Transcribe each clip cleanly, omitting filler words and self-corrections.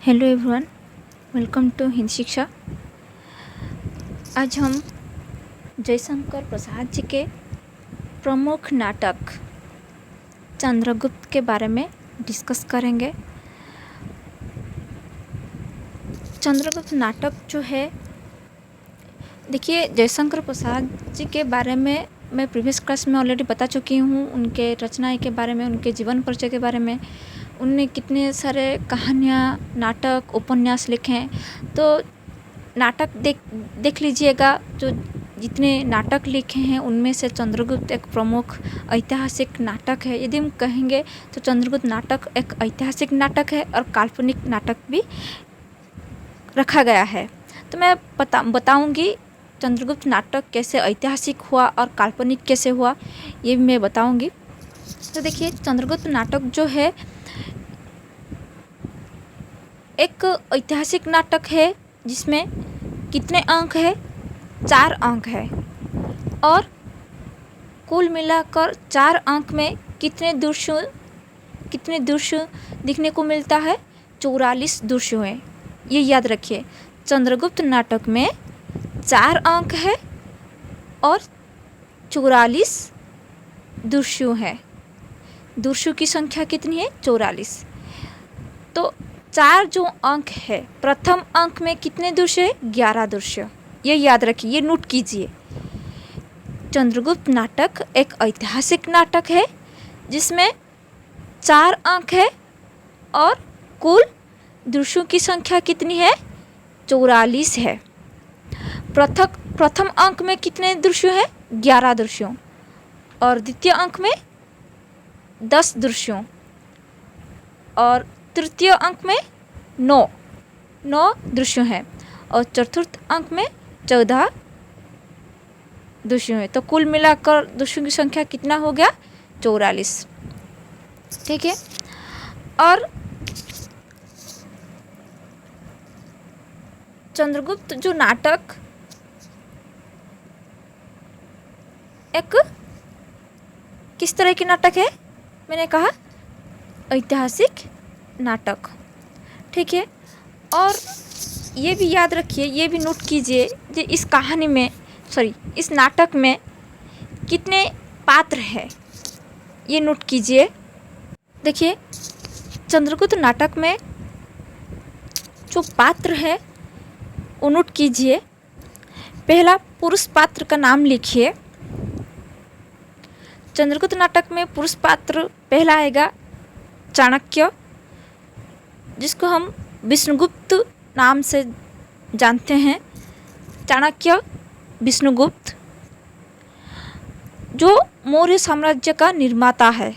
Hello everyone, welcome to Hindi Shiksha. आज हम जयशंकर प्रसाद जी के प्रमुख नाटक चंद्रगुप्त के बारे में डिस्कस करेंगे। चंद्रगुप्त नाटक जो है, देखिए, जयशंकर प्रसाद जी के बारे में मैं प्रीवियस क्लास में ऑलरेडी बता चुकी हूँ। उनके रचनाएं के बारे में, उनके जीवन परिचय के बारे में, उनने कितने सारे कहानियाँ, नाटक, उपन्यास लिखे हैं। तो नाटक देख लीजिएगा। जो जितने नाटक लिखे हैं उनमें से चंद्रगुप्त एक प्रमुख ऐतिहासिक नाटक है। यदि हम कहेंगे तो चंद्रगुप्त नाटक एक ऐतिहासिक नाटक है और काल्पनिक नाटक भी रखा गया है। तो मैं बताऊंगी चंद्रगुप्त नाटक कैसे ऐतिहासिक हुआ और काल्पनिक कैसे हुआ, ये भी मैं बताऊंगी। तो देखिए, चंद्रगुप्त नाटक जो है एक ऐतिहासिक नाटक है जिसमें कितने अंक है? 4 अंक है। और कुल मिलाकर 4 अंक में कितने दृश्य दिखने को मिलता है? 44 दृश्य हैं। ये याद रखिए, चंद्रगुप्त नाटक में 4 अंक है और 44 दृश्य हैं। दृश्यों की संख्या कितनी है? 44। तो 4 जो अंक है, प्रथम अंक में कितने दृश्य है? 11 दृश्य। ये याद रखिए, ये नोट कीजिए। चंद्रगुप्त नाटक एक ऐतिहासिक नाटक है जिसमें 4 अंक है और कुल दृश्यों की संख्या कितनी है? 44 है। प्रथम अंक में कितने दृश्य है? 11 दृश्यों। और द्वितीय अंक में 10 दृश्यों। और तृतीय अंक में 9 दृश्य हैं। और चतुर्थ अंक में 14 दृश्य हैं। तो कुल मिलाकर दृश्यों की संख्या कितना हो गया? 44। ठीक है। और चंद्रगुप्त जो नाटक एक किस तरह की नाटक है? मैंने कहा ऐतिहासिक नाटक। ठीक है। और ये भी याद रखिए, ये भी नोट कीजिए कि इस नाटक में कितने पात्र हैं, ये नोट कीजिए। देखिए, चंद्रगुप्त नाटक में जो पात्र है वो नोट कीजिए। पहला पुरुष पात्र का नाम लिखिए। चंद्रगुप्त नाटक में पुरुष पात्र पहला आएगा चाणक्य, जिसको हम विष्णुगुप्त नाम से जानते हैं। चाणक्य विष्णुगुप्त जो मौर्य साम्राज्य का निर्माता है।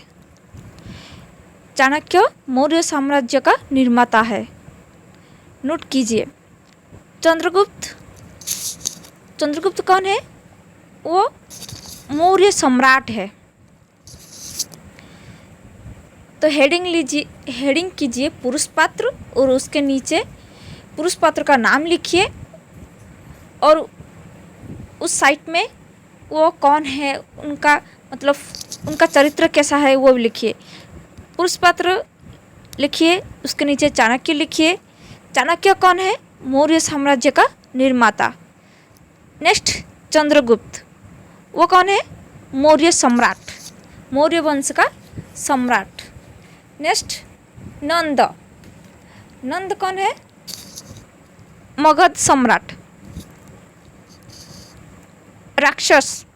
चाणक्य मौर्य साम्राज्य का निर्माता है। नोट कीजिए। चंद्रगुप्त कौन है? वो मौर्य सम्राट है। तो हेडिंग कीजिए पुरुष पात्र और उसके नीचे पुरुष पात्र का नाम लिखिए और उस साइट में वो कौन है, उनका चरित्र कैसा है वो लिखिए। पुरुष पात्र लिखिए, उसके नीचे चाणक्य लिखिए। चाणक्य कौन है? मौर्य साम्राज्य का निर्माता। नेक्स्ट चंद्रगुप्त, वो कौन है? मौर्य सम्राट, मौर्य वंश का सम्राट। नेक्स्ट नंद कौन है? मगध सम्राट। राक्षस,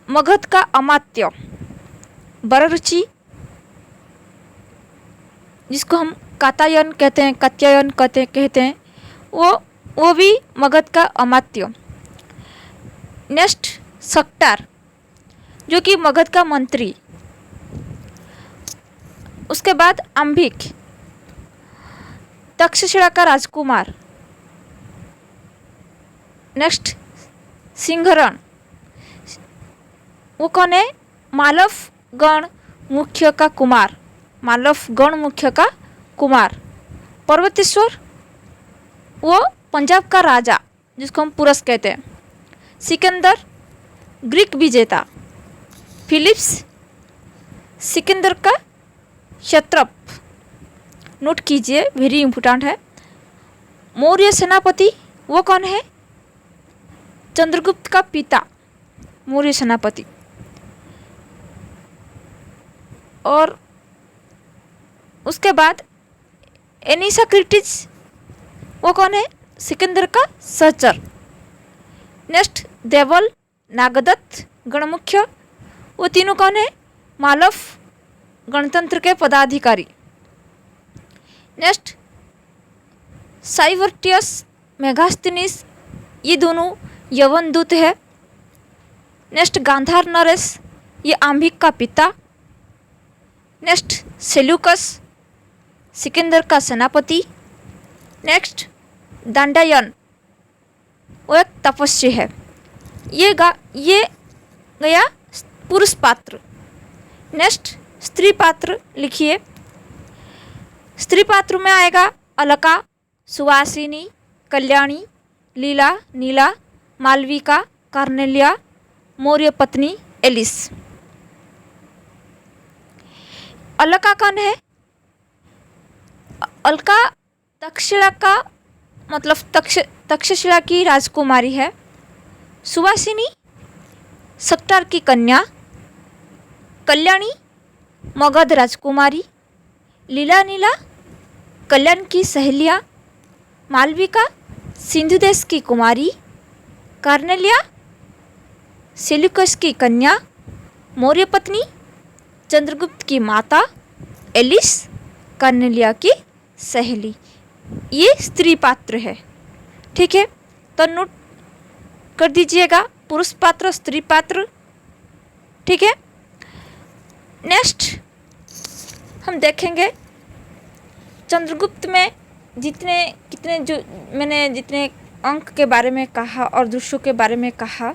मगध का अमात्य। बररुचि, जिसको हम कात्यायन कहते हैं, वो भी मगध का अमात्य। नेक्स्ट सक्टार, जो कि मगध का मंत्री। उसके बाद अंबिक, तक्षशिला का राजकुमार। नेक्स्ट सिंहरण, वो कौन है? मालव गण मुख्य का कुमार। पर्वतेश्वर, वो पंजाब का राजा, जिसको हम पुरस कहते हैं। सिकंदर, ग्रीक विजेता। फिलिप्स, सिकंदर का क्षत्रप। नोट कीजिए, वेरी इंपॉर्टेंट है। मौर्य सेनापति वो कौन है? चंद्रगुप्त का पिता मौर्य सेनापति। और उसके बाद एनिसाक्रिटिस वो कौन है? सिकंदर का सहचर। नेक्स्ट देवल, नागदत्त गणमुख्य, वो तीनों कौन है? मालव गणतंत्र के पदाधिकारी। नेक्स्ट साइवर्टियस, मेगास्थनीस, ये दोनों यवन दूत है। नेक्स्ट गांधार नरेश, ये आम्भिक का पिता। नेक्स्ट सेल्यूकस, सिकंदर का सेनापति। नेक्स्ट दंडायन, वो एक तपस्वी है। ये गया पुरुष पात्र। नेक्स्ट स्त्री पात्र लिखिए। स्त्री पात्र में आएगा अलका, सुवासिनी, कल्याणी, लीला, नीला, मालविका, कार्नेलिया, मौर्य पत्नी एलिस। अलका कौन है? अलका तक्षशिला का मतलब तक्षशिला की राजकुमारी है। सुवासिनी सक्टार की कन्या। कल्याणी मगध राजकुमारी। लीला नीला कल्याण की सहेलियाँ। मालविका सिंधु देश की कुमारी। कार्नेलिया सेल्यूकस की कन्या। मौर्य पत्नी चंद्रगुप्त की माता। एलिस कार्नेलिया की सहेली। ये स्त्री पात्र है। ठीक है, तो नोट कर दीजिएगा, पुरुष पात्र, स्त्री पात्र। ठीक है, नेक्स्ट हम देखेंगे चंद्रगुप्त में जितने अंक के बारे में कहा और दृश्यों के बारे में कहा,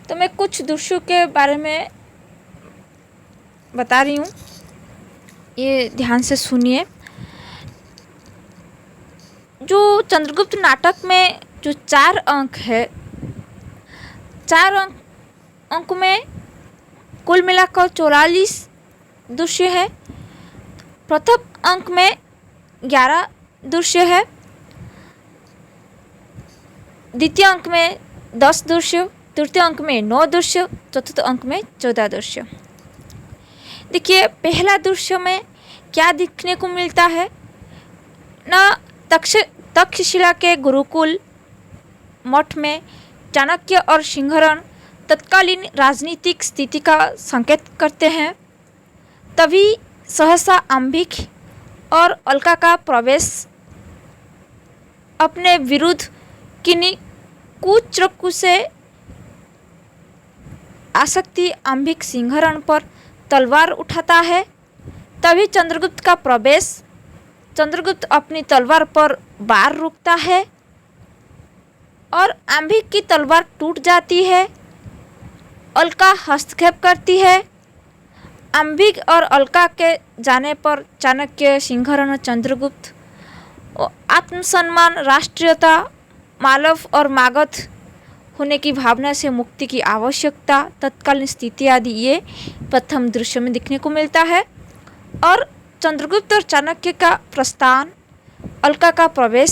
तो मैं कुछ दृश्यों के बारे में बता रही हूँ, ये ध्यान से सुनिए। जो चंद्रगुप्त नाटक में जो 4 अंक है, 4 अंक में कुल मिलाकर 44 दृश्य है। प्रथम अंक में 11 दृश्य है। द्वितीय अंक में 10 दृश्य, तृतीय अंक में 9 दृश्य, चतुर्थ अंक में 14 दृश्य। देखिए, पहला दृश्य में क्या दिखने को मिलता है ना, तक्षशिला के गुरुकुल मठ में चाणक्य और सिंहरण तत्कालीन राजनीतिक स्थिति का संकेत करते हैं। तभी सहसा आम्भिक और अलका का प्रवेश अपने विरुद्ध किन्हीं कुचक्रु से आसक्ति आम्भिक सिंहरण पर तलवार उठाता है। तभी चंद्रगुप्त का प्रवेश, चंद्रगुप्त अपनी तलवार पर बार रुकता है और आम्भिक की तलवार टूट जाती है। अलका हस्तक्षेप करती है। आम्भिक और अलका के जाने पर चाणक्य, सिंहरण, चंद्रगुप्त आत्मसम्मान, राष्ट्रीयता, मालव और मागध होने की भावना से मुक्ति की आवश्यकता, तत्कालीन स्थिति आदि ये प्रथम दृश्य में दिखने को मिलता है। और चंद्रगुप्त और चाणक्य का प्रस्थान, अलका का प्रवेश,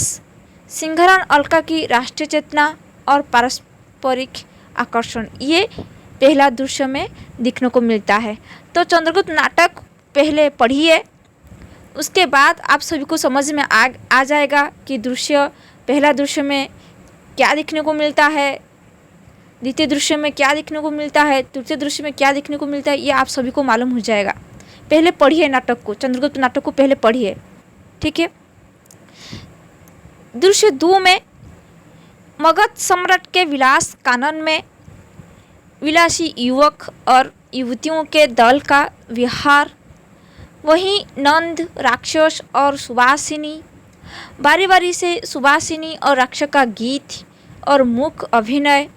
सिंहरण, अलका की राष्ट्रीय चेतना और पारस्परिक आकर्षण, ये पहला दृश्य में दिखने को मिलता है। तो चंद्रगुप्त नाटक पहले पढ़िए, उसके बाद आप सभी को समझ में आ जाएगा कि पहला दृश्य में क्या दिखने को मिलता है, द्वितीय दृश्य में क्या दिखने को मिलता है, तृतीय दृश्य में क्या दिखने को मिलता है, ये आप सभी को मालूम हो जाएगा। पहले पढ़िए नाटक को, चंद्रगुप्त नाटक को पहले पढ़िए। ठीक है, दृश्य 2 में मगध सम्राट के विलास कानन में विलासी युवक और युवतियों के दल का विहार, वहीं नंद, राक्षस और सुवासिनी, बारी बारी से सुवासिनी और राक्षस का गीत और मुख अभिनय,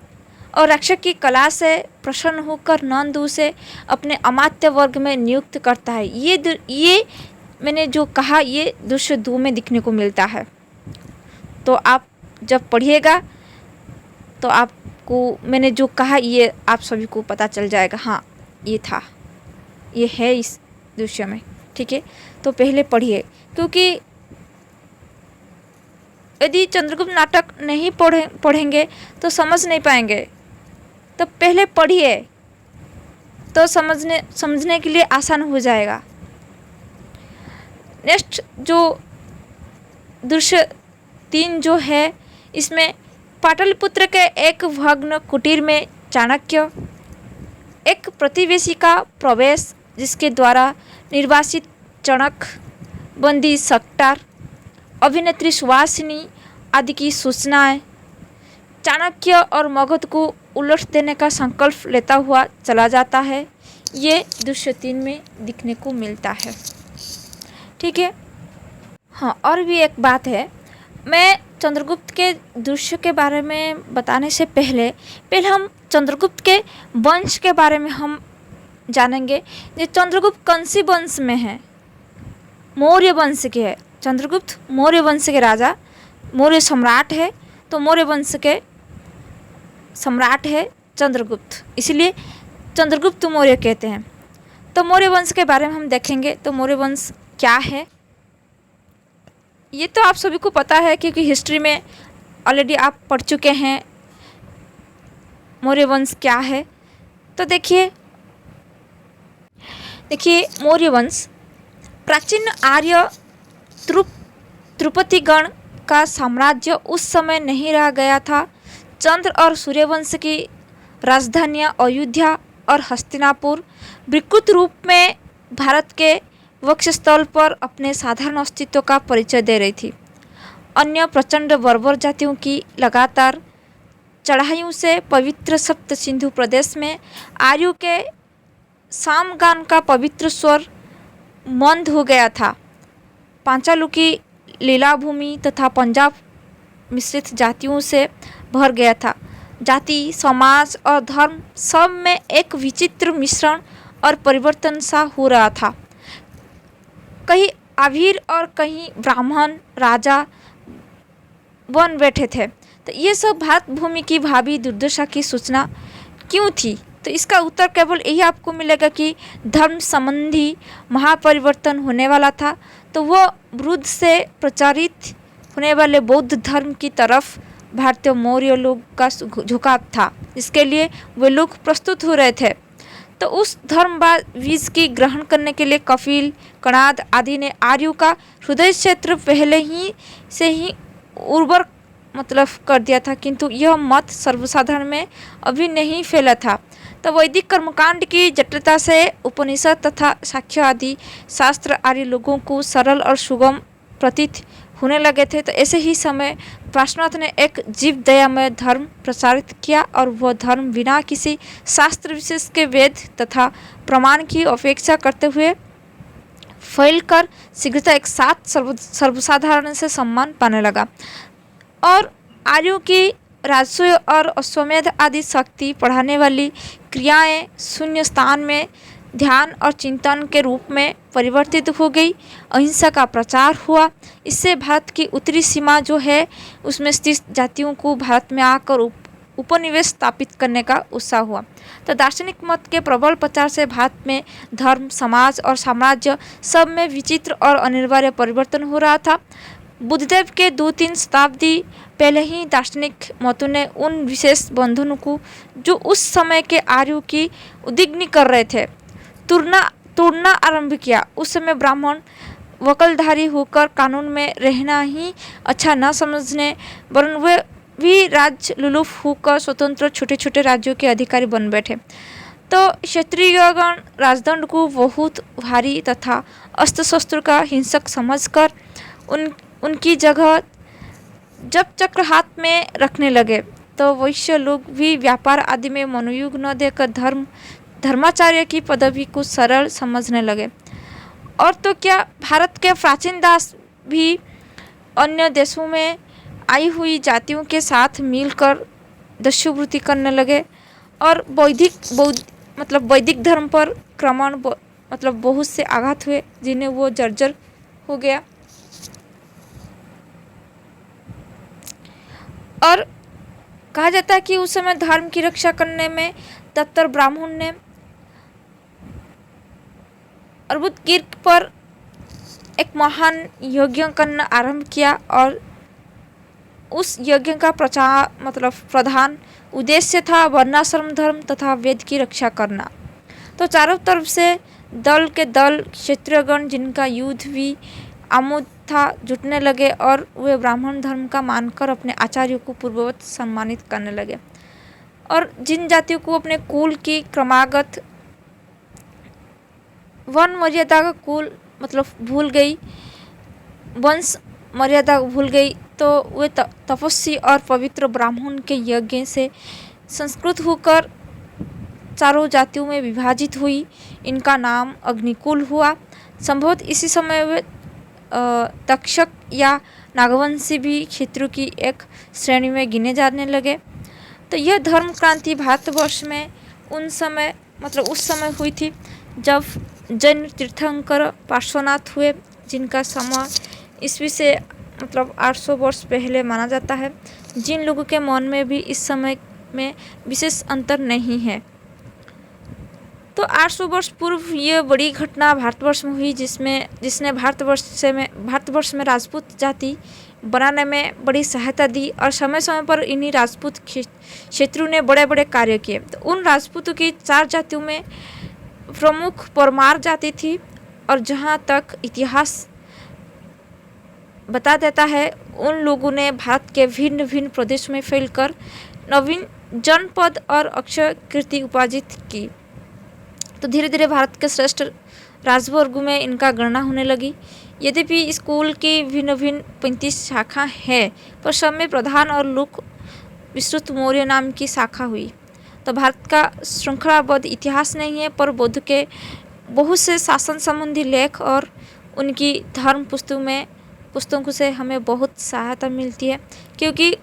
और राक्षस की कला से प्रसन्न होकर नंद उसे अपने अमात्य वर्ग में नियुक्त करता है। ये मैंने जो कहा, ये दृश्य 2 में दिखने को मिलता है। तो आप जब पढ़िएगा तो आपको मैंने जो कहा ये आप सभी को पता चल जाएगा, हाँ ये था, ये है इस दृश्य में। ठीक है, तो पहले पढ़िए। क्योंकि यदि चंद्रगुप्त नाटक नहीं पढ़ेंगे तो समझ नहीं पाएंगे। तो पहले पढ़िए तो समझने के लिए आसान हो जाएगा। नेक्स्ट जो दृश्य 3 जो है, इसमें पाटलिपुत्र के एक भग्न कुटीर में चाणक्य, एक प्रतिवेशी का प्रवेश जिसके द्वारा निर्वासित चणक, बंदी सक्टार, अभिनेत्री सुवासिनी आदि की सूचनाएं, चाणक्य और मगध को उलट देने का संकल्प लेता हुआ चला जाता है। ये दृश्य 3 में दिखने को मिलता है। ठीक है। हाँ, और भी एक बात है, मैं चंद्रगुप्त के दृश्य के बारे में बताने से पहले हम चंद्रगुप्त के वंश के बारे में हम जानेंगे। ये चंद्रगुप्त कौन सी वंश में है? मौर्य वंश के है। चंद्रगुप्त मौर्य वंश के राजा, मौर्य सम्राट है, तो मौर्य वंश के सम्राट है चंद्रगुप्त, इसलिए चंद्रगुप्त मौर्य कहते हैं। तो मौर्य वंश के बारे में हम देखेंगे। तो मौर्य वंश क्या है, ये तो आप सभी को पता है क्योंकि हिस्ट्री में ऑलरेडी आप पढ़ चुके हैं मौर्य वंश क्या है। तो देखिए मौर्य वंश प्राचीन आर्य ध्रुपदीगण का साम्राज्य उस समय नहीं रह गया था। चंद्र और सूर्यवंश की राजधानियां अयोध्या और हस्तिनापुर विकृत रूप में भारत के वक्षस्थल पर अपने साधारण अस्तित्व का परिचय दे रही थी। अन्य प्रचंड बर्बर जातियों की लगातार चढ़ाइयों से पवित्र सप्त सिंधु प्रदेश में आर्यों के सामगान का पवित्र स्वर मंद हो गया था। पांचालों की लीलाभूमि तथा पंजाब मिश्रित जातियों से भर गया था। जाति, समाज और धर्म सब में एक विचित्र मिश्रण और परिवर्तन सा हो रहा था। कहीं आभीर और कहीं ब्राह्मण राजा बन बैठे थे। तो ये सब भारत भूमि की भावी दुर्दशा की सूचना क्यों थी? तो इसका उत्तर केवल यही आपको मिलेगा कि धर्म संबंधी महापरिवर्तन होने वाला था। तो वह बुद्ध से प्रचारित होने वाले बौद्ध धर्म की तरफ भारतीय मौर्य लोग का झुकाव था। इसके लिए वे लोग प्रस्तुत हो रहे थे। तो उस धर्मवाद बीज की ग्रहण करने के लिए कपिल, कणाद आदि ने आर्यों का हृदय क्षेत्र पहले ही से ही उर्वर कर दिया था, किंतु यह मत सर्वसाधारण में अभी नहीं फैला था। तो वैदिक कर्मकांड की जटिलता से उपनिषद तथा साक्ष्य आदि शास्त्र आर्य लोगों को सरल और सुगम प्रतीत होने लगे थे। तो ऐसे ही समय पार्श्वनाथ ने एक जीव दयामय धर्म प्रसारित किया और वह धर्म बिना किसी शास्त्र विशेष के वेद तथा प्रमाण की अपेक्षा करते हुए फैलकर शीघ्रता एक साथ सर्वसाधारण से सम्मान पाने लगा। और आर्यों की राजसूय और अश्वमेध आदि शक्ति बढ़ाने वाली क्रियाएं शून्य स्थान में ध्यान और चिंतन के रूप में परिवर्तित हो गई। अहिंसा का प्रचार हुआ। इससे भारत की उत्तरी सीमा जो है उसमें स्थित जातियों को भारत में आकर उपनिवेश स्थापित करने का उत्साह हुआ। तो दार्शनिक मत के प्रबल प्रचार से भारत में धर्म, समाज और साम्राज्य सब में विचित्र और अनिवार्य परिवर्तन हो रहा था। बुद्धदेव के 2-3 शताब्दी पहले ही दार्शनिक मतों ने उन विशेष बंधनों को जो उस समय के आर्यों की उद्विग्न कर रहे थे तोड़ना आरंभ किया। उस समय ब्राह्मण वकलधारी होकर कानून में रहना ही अच्छा न समझने वरन वे भी राज लुलुफ होकर स्वतंत्र छोटे छोटे राज्यों के अधिकारी बन बैठे। तो क्षत्रियगण राजदंड को बहुत भारी तथा अस्त्र शस्त्र का हिंसक समझकर उनकी जगह जब चक्र हाथ में रखने लगे। तो वैश्य लोग भी व्यापार आदि में मनोयोग न देकर धर्माचार्य की पदवी को सरल समझने लगे। और तो क्या, भारत के प्राचीन दास भी अन्य देशों में आई हुई जातियों के साथ मिलकर दस्युवृत्ति करने लगे और वैदिक धर्म पर क्रमण बहुत से आघात हुए जिन्हें वो जर्जर हो गया। और कहा जाता है कि उस समय धर्म की रक्षा करने में तत्पर ब्राह्मण ने अर्बुद गिर्क पर एक महान यज्ञ करना आरंभ किया और उस यज्ञ का प्रधान उद्देश्य था वर्णाश्रम धर्म तथा वेद की रक्षा करना। तो चारों तरफ से दल के दल क्षत्रियगण जिनका युद्ध भी आमोद था जुटने लगे और वे ब्राह्मण धर्म का मानकर अपने आचार्यों को पूर्ववत सम्मानित करने लगे। और जिन जातियों को अपने कुल की क्रमागत वन मर्यादा का कुल भूल गई, वंश मर्यादा भूल गई, तो वे तपस्वी और पवित्र ब्राह्मण के यज्ञ से संस्कृत होकर चारों जातियों में विभाजित हुई। इनका नाम अग्निकुल हुआ। संभवतः इसी समय वे तक्षक या नागवंशी भी क्षेत्रों की एक श्रेणी में गिने जाने लगे। तो यह धर्म क्रांति भारतवर्ष में उस समय हुई थी जब जैन तीर्थंकर पार्श्वनाथ हुए, जिनका समय ईस्वी से 800 वर्ष पहले माना जाता है। जिन लोगों के मन में भी इस समय में विशेष अंतर नहीं है। तो 800 वर्ष पूर्व ये बड़ी घटना भारतवर्ष में हुई जिसने भारतवर्ष में राजपूत जाति बनाने में बड़ी सहायता दी और समय समय पर इन्हीं राजपूत क्षेत्रों ने बड़े बड़े कार्य किए। तो उन राजपूतों की 4 जातियों में प्रमुख परमार जाति थी और जहाँ तक इतिहास बता देता है उन लोगों ने भारत के भिन्न भिन्न प्रदेशों में फैलकर नवीन जनपद और अक्षय कीर्ति उपार्जित की। तो धीरे धीरे भारत के श्रेष्ठ राजवर्गों में इनका गणना होने लगी। यद्यपि स्कूल की भिन्न भिन्न 35 शाखा है, पर सब में प्रधान और लोक विस्तृत मौर्य नाम की शाखा हुई। तो भारत का श्रृंखलाबद्ध इतिहास नहीं है, पर बौद्ध के बहुत से शासन संबंधी लेख और उनकी धर्म पुस्तकों से हमें बहुत सहायता मिलती है, क्योंकि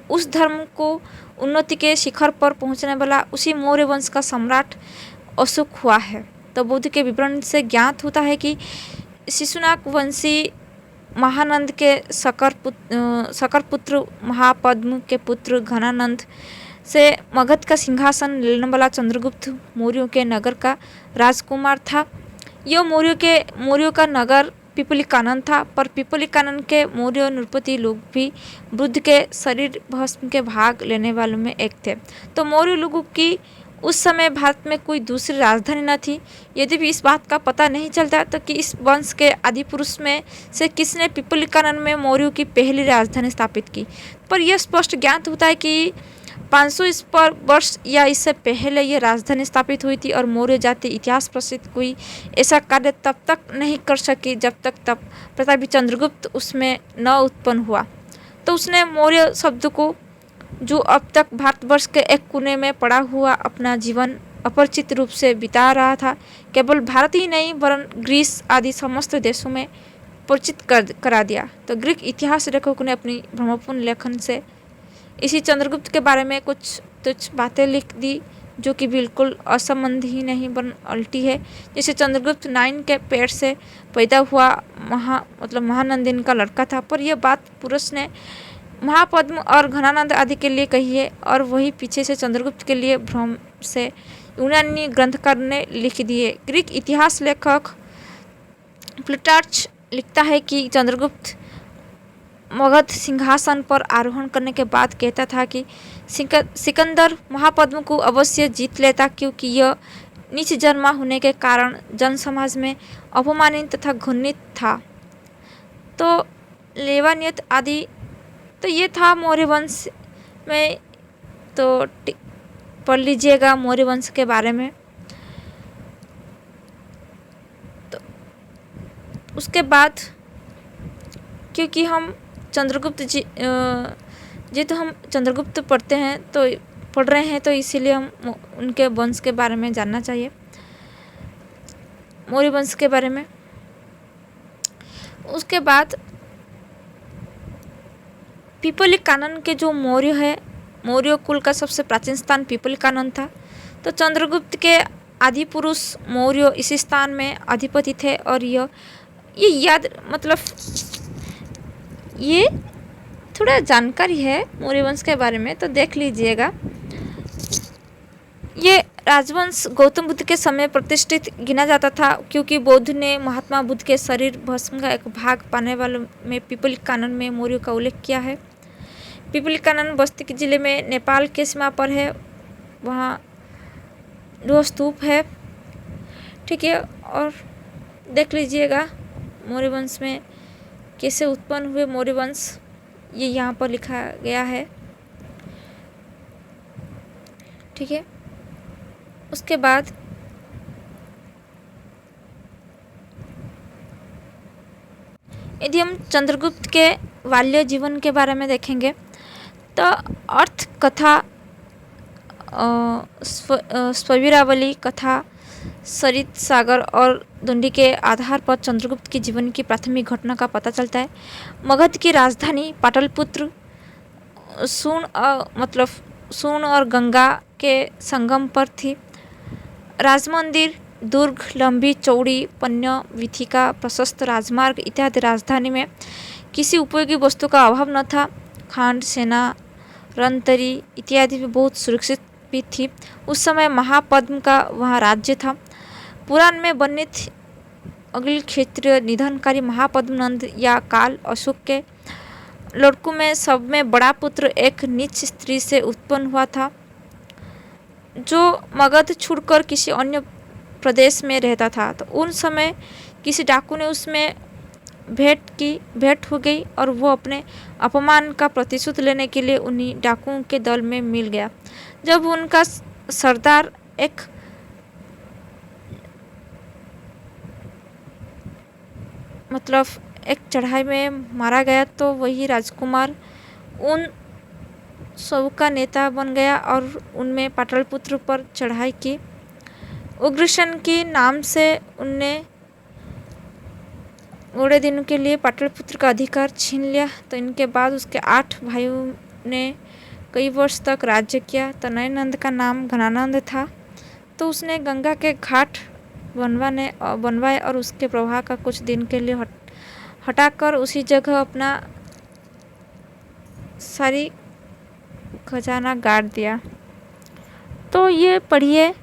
उस धर्म को उन्नति के शिखर पर पहुंचने वाला उसी मौर्य वंश का सम्राट अशोक हुआ है। तो बौद्ध के विवरण से ज्ञात होता है कि शिशुनाग वंशी महानंद के शकर पुत्र महापद्म के पुत्र घनानंद से मगध का सिंहासन लेने वाला चंद्रगुप्त मौर्यों के नगर का राजकुमार था। यह मौर्यों का नगर पिपलिकानन था, पर पिपलिकानन के मौर्य नृपति लोग भी बुद्ध के शरीर भस्म के भाग लेने वालों में एक थे। तो मौर्य लोगों की उस समय भारत में कोई दूसरी राजधानी न थी। यद्यपि इस बात का पता नहीं चलता तो कि इस वंश के आदि पुरुष में से किसने पिपलिकानन में मौर्यों की पहली राजधानी स्थापित की, पर यह स्पष्ट ज्ञात होता है कि 500 वर्ष या इससे पहले यह राजधानी स्थापित हुई थी और मौर्य जाति इतिहास प्रसिद्ध कोई ऐसा कार्य तब तक नहीं कर सकी जब तक प्रतापी चंद्रगुप्त उसमें न उत्पन्न हुआ। तो उसने मौर्य शब्द को, जो अब तक भारतवर्ष के एक कोने में पड़ा हुआ अपना जीवन अपरिचित रूप से बिता रहा था, केवल भारत ही नहीं वरन ग्रीस आदि समस्त देशों में परिचित करा दिया। तो ग्रीक इतिहास लेखकों ने अपनी भ्रमपूर्ण लेखन से इसी चंद्रगुप्त के बारे में कुछ तुच्छ बातें लिख दी जो कि बिल्कुल असंबंधी ही नहीं वरन उल्टी है। जैसे चंद्रगुप्त 9 के पेट से पैदा हुआ महानंदिन का लड़का था, पर यह बात पुरुष ने महापद्म और घनानंद आदि के लिए कही है और वही पीछे से चंद्रगुप्त के लिए भ्रम से यूनानी ग्रंथकार ने लिख दिए। ग्रीक इतिहास लेखक प्लूटार्च लिखता है कि चंद्रगुप्त मगध सिंहासन पर आरोहण करने के बाद कहता था कि सिकंदर महापद्म को अवश्य जीत लेता, क्योंकि यह नीच जन्मा होने के कारण जन समाज में अपमानित तथा घृणित था। तो लेवानियत आदि, तो ये था मौर्य वंश में। तो पढ़ लीजिएगा मौर्य वंश के बारे में। तो उसके बाद क्योंकि हम चंद्रगुप्त जी तो हम चंद्रगुप्त पढ़ रहे हैं तो इसीलिए हम उनके वंश के बारे में जानना चाहिए, मौर्य वंश के बारे में। उसके बाद पिपलिकानन के जो मौर्य है, मौर्य कुल का सबसे प्राचीन स्थान पिपलिकानन था। तो चंद्रगुप्त के आदि पुरुष मौर्य इसी स्थान में अधिपति थे और ये याद ये थोड़ा जानकारी है मौर्य वंश के बारे में, तो देख लीजिएगा। ये राजवंश गौतम बुद्ध के समय प्रतिष्ठित गिना जाता था, क्योंकि बौद्ध ने महात्मा बुद्ध के शरीर भस्म का एक भाग पाने वालों में पिपली कानन में मौर्यों का उल्लेख किया है। पिपली कानन बस्ती के जिले में नेपाल के सीमा पर है। वहाँ 2 स्तूप है। ठीक है, और देख लीजिएगा मौर्य वंश में कैसे उत्पन्न हुए मौर्य वंश, ये यहाँ पर लिखा गया है। ठीक है, उसके बाद यदि हम चंद्रगुप्त के बाल्य जीवन के बारे में देखेंगे तो अर्थ कथा, स्ववीरावली कथा, सरित सागर और दुंडी के आधार पर चंद्रगुप्त के जीवन की प्राथमिक घटना का पता चलता है। मगध की राजधानी पाटलिपुत्र सूर्ण और गंगा के संगम पर थी। राजमंदिर, दुर्ग, लंबी चौड़ी पन्य वीथिका, प्रशस्त राजमार्ग इत्यादि राजधानी में किसी उपयोगी वस्तु का अभाव न था। खांड, सेना, रणतरी इत्यादि भी बहुत सुरक्षित भी थी। उस समय महापद्म का वहाँ राज्य था। पुराण में वर्णित अगले क्षेत्रीय निधनकारी महापद्म नंद या काल अशोक के लड़कों में सब में बड़ा पुत्र एक नीच स्त्री से उत्पन्न हुआ था, जो मगध छोड़कर किसी अन्य प्रदेश में रहता था। तो उन समय किसी डाकू ने उसमें भेंट हो गई और वो अपने अपमान का प्रतिशोध लेने के लिए उन्हीं डाकुओं के दल में मिल गया। जब उनका सरदार एक चढ़ाई में मारा गया, तो वही राजकुमार उन सब का नेता बन गया और उनमें पाटलिपुत्र पर चढ़ाई की। उग्रसेन के नाम से उनने थोड़े दिनों के लिए पाटलिपुत्र का अधिकार छीन लिया। तो इनके बाद उसके 8 भाइयों ने कई वर्ष तक राज्य किया। तनय नंद का नाम घनानंद था। तो उसने गंगा के घाट बनवाए और उसके प्रवाह का कुछ दिन के लिए हटाकर उसी जगह अपना सारी खजाना गाड़ दिया। तो ये पढ़िए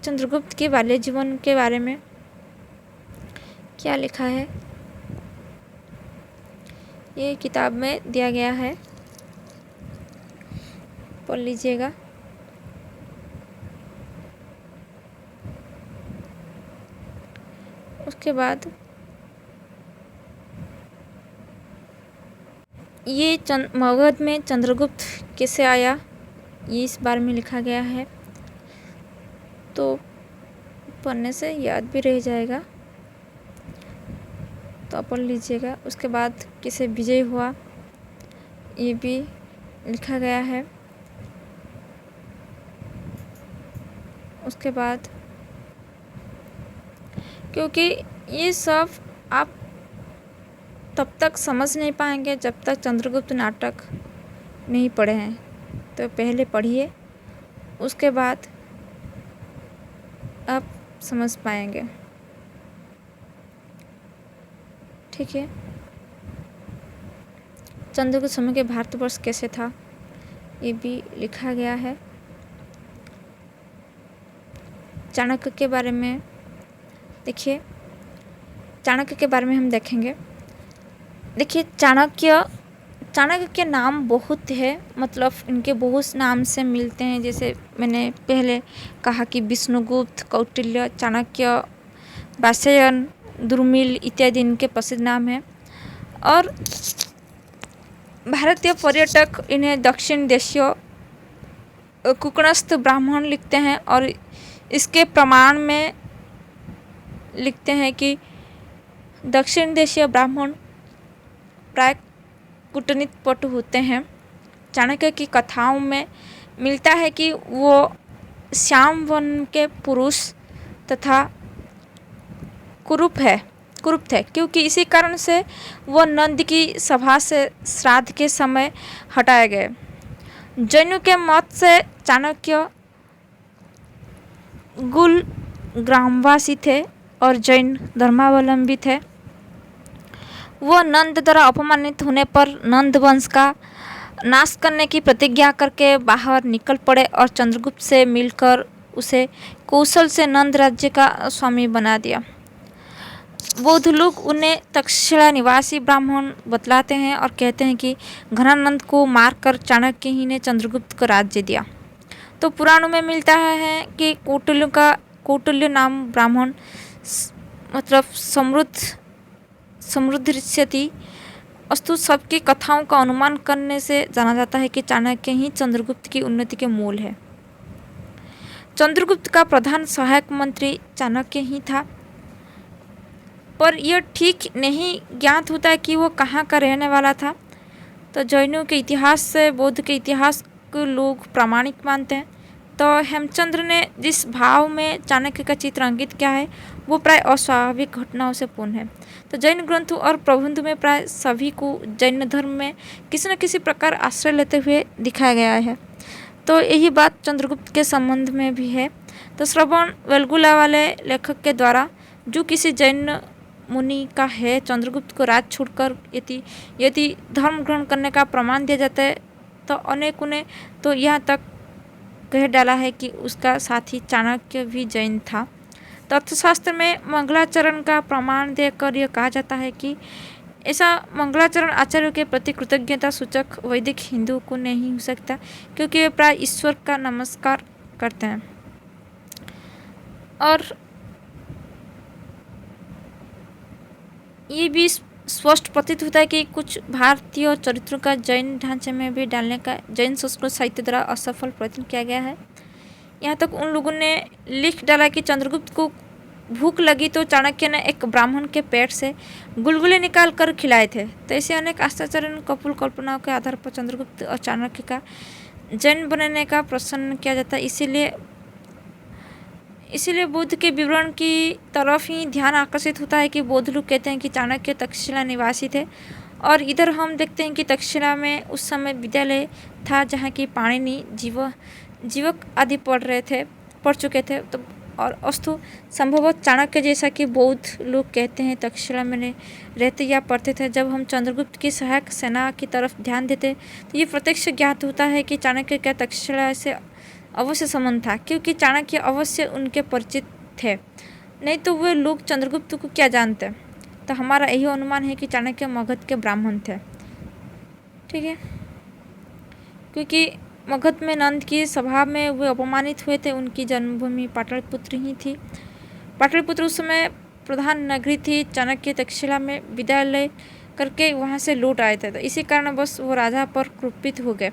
चंद्रगुप्त के बाल्य जीवन के बारे में क्या लिखा है, ये किताब में दिया गया है, पढ़ लीजिएगा। उसके बाद ये मगध में चंद्रगुप्त कैसे आया, ये इस बारे में लिखा गया है। तो पढ़ने से याद भी रह जाएगा, तो पढ़ लीजिएगा। उसके बाद कैसे विजय हुआ, ये भी लिखा गया है। उसके बाद क्योंकि ये सब आप तब तक समझ नहीं पाएंगे जब तक चंद्रगुप्त नाटक नहीं पढ़े हैं। तो पहले पढ़िए, उसके बाद आप समझ पाएंगे। ठीक है, चंद्रगुप्त समय के भारतवर्ष कैसे था, ये भी लिखा गया है। चाणक्य के बारे में देखिए, चाणक्य के बारे में हम देखेंगे। देखिए, चाणक्य के नाम बहुत है, इनके बहुत नाम से मिलते हैं। जैसे मैंने पहले कहा कि विष्णुगुप्त, कौटिल्य, चाणक्य, वात्स्यायन, दुर्मिल इत्यादि इनके प्रसिद्ध नाम हैं। और भारतीय पर्यटक इन्हें दक्षिण देशीय कुकणस्थ ब्राह्मण लिखते हैं और इसके प्रमाण में लिखते हैं कि दक्षिण देशीय ब्राह्मण प्राय कूटनीतिपटु होते हैं। चाणक्य की कथाओं में मिलता है कि वो श्याम वन के पुरुष तथा कुरूप थे, क्योंकि इसी कारण से वो नंद की सभा से श्राद्ध के समय हटाए गए। जैनों के मत से चाणक्य गुल ग्रामवासी थे और जैन धर्मावलंबी थे। वो नंद द्वारा अपमानित होने पर नंद वंश का नाश करने की प्रतिज्ञा करके बाहर निकल पड़े और चंद्रगुप्त से मिलकर उसे कौशल से नंद राज्य का स्वामी बना दिया। बौद्ध लोग उन्हें तक्षशिला निवासी ब्राह्मण बतलाते हैं और कहते हैं कि घनानंद को मारकर चाणक्य ही ने चंद्रगुप्त को राज्य दिया। तो पुराणों में मिलता है कि कौटिल्य नाम ब्राह्मण मतलब समृद्धिष्यति अस्तु सबकी कथाओं का अनुमान करने से जाना जाता है कि चाणक्य ही चंद्रगुप्त की उन्नति के मूल है। चंद्रगुप्त का प्रधान सहायक मंत्री चाणक्य ही था, पर यह ठीक नहीं ज्ञात होता है कि वो कहाँ का रहने वाला था। तो जैनों के इतिहास से बौद्ध के इतिहास को लोग प्रामाणिक मानते हैं। तो हेमचंद्र ने जिस भाव में चाणक्य का चित्र अंकित किया है वो प्राय अस्वाभाविक घटनाओं से पूर्ण है। तो जैन ग्रंथों और प्रबंधों में प्राय सभी को जैन धर्म में किसी न किसी प्रकार आश्रय लेते हुए दिखाया गया है। तो यही बात चंद्रगुप्त के संबंध में भी है। तो श्रवण वेलगुला वाले लेखक के द्वारा जो किसी जैन मुनि का है चंद्रगुप्त को राज छोड़कर यदि धर्म ग्रहण करने का प्रमाण दिया जाता है तो अनेकों ने तो यहाँ तक कह डाला है कि उसका साथी चाणक्य भी जैन था। तो अर्थशास्त्र में मंगलाचरण का प्रमाण देकर यह कहा जाता है कि ऐसा मंगलाचरण आचार्यों के प्रति कृतज्ञता सूचक वैदिक हिंदू को नहीं हो सकता, क्योंकि वे प्राय ईश्वर का नमस्कार करते हैं। और ये भी स्पष्ट प्रतीत होता है कि कुछ भारतीय चरित्रों का जैन ढांचे में भी डालने का जैन संस्कृत साहित्य द्वारा असफल प्रयत्न किया गया है। यहाँ तक उन लोगों ने लिख डाला कि चंद्रगुप्त को भूख लगी तो चाणक्य ने एक ब्राह्मण के पेट से गुलगुले निकाल कर खिलाए थे। तो ऐसे अनेक आश्चर्यजनक कपोल कल्पनाओं के आधार पर चंद्रगुप्त और चाणक्य का जैन बनने का प्रश्न किया जाता है। इसीलिए बुद्ध के विवरण की तरफ ही ध्यान आकर्षित होता है कि बौद्ध लोग कहते हैं कि चाणक्य तक्षशिला निवासी थे, और इधर हम देखते हैं कि तक्षशिला में उस समय विद्यालय था जहाँ की पाणिनि जीवक आदि पढ़ चुके थे। तो और अस्तु संभवतः चाणक्य जैसा कि बौद्ध लोग कहते हैं तक्षशिला में रहते या पढ़ते थे। जब हम चंद्रगुप्त की सहायक सेना की तरफ ध्यान देते तो ये प्रत्यक्ष ज्ञात होता है कि चाणक्य का तक्षशिला से अवश्य संबंध था, क्योंकि चाणक्य अवश्य उनके परिचित थे, नहीं तो वे लोग चंद्रगुप्त को क्या जानते। तो हमारा यही अनुमान है कि चाणक्य मगध के ब्राह्मण थे। ठीक है, क्योंकि मगध में नंद की सभा में वे अपमानित हुए थे। उनकी जन्मभूमि पाटलिपुत्र ही थी। पाटलिपुत्र उस समय प्रधान नगरी थी। चाणक्य तक्षशिला में विद्यालय करके वहाँ से लौट आए थे, तो इसी कारण बस वो राजा पर क्रोधित हो गए,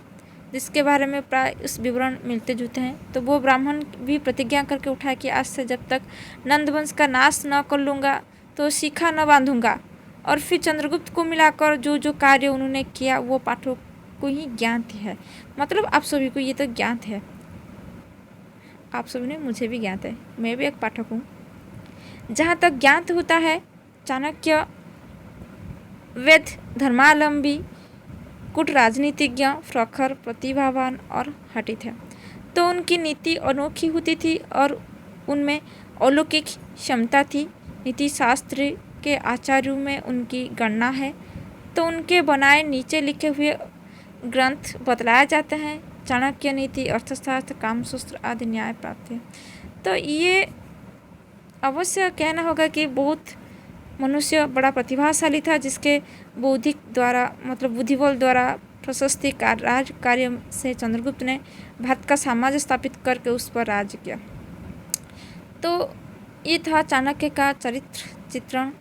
जिसके बारे में प्राय उस विवरण मिलते जुलते हैं। तो वो ब्राह्मण भी प्रतिज्ञा करके उठाया कि आज से जब तक नंद वंश का नाश न कर लूँगा तो शिखा न बांधूंगा। और फिर चंद्रगुप्त को मिलाकर जो जो कार्य उन्होंने किया वो पाठक को ही ज्ञात है। मतलब आप सभी को ये तो ज्ञात है, आप सभी ने, मुझे भी ज्ञात है, मैं भी एक पाठक हूँ। जहाँ तक ज्ञात होता है चाणक्य वेद धर्मावलंबी कुट राजनीतिज्ञ प्रखर प्रतिभावान और हठी थे। तो उनकी नीति अनोखी होती थी और उनमें अलौकिक क्षमता थी। नीति शास्त्र के आचार्यों में उनकी गणना है। तो उनके बनाए नीचे लिखे हुए ग्रंथ बतलाए जाते हैं। चाणक्य नीति, अर्थशास्त्र, कामसूत्र आदि न्याय प्राप्त है। तो ये अवश्य कहना होगा कि बहुत मनुष्य बड़ा प्रतिभाशाली था, जिसके बौद्धिक द्वारा मतलब बुद्धिबल द्वारा प्रशस्ति राज कार्य से चंद्रगुप्त ने भारत का साम्राज्य स्थापित करके उस पर राज किया। तो ये था चाणक्य का चरित्र चित्रण।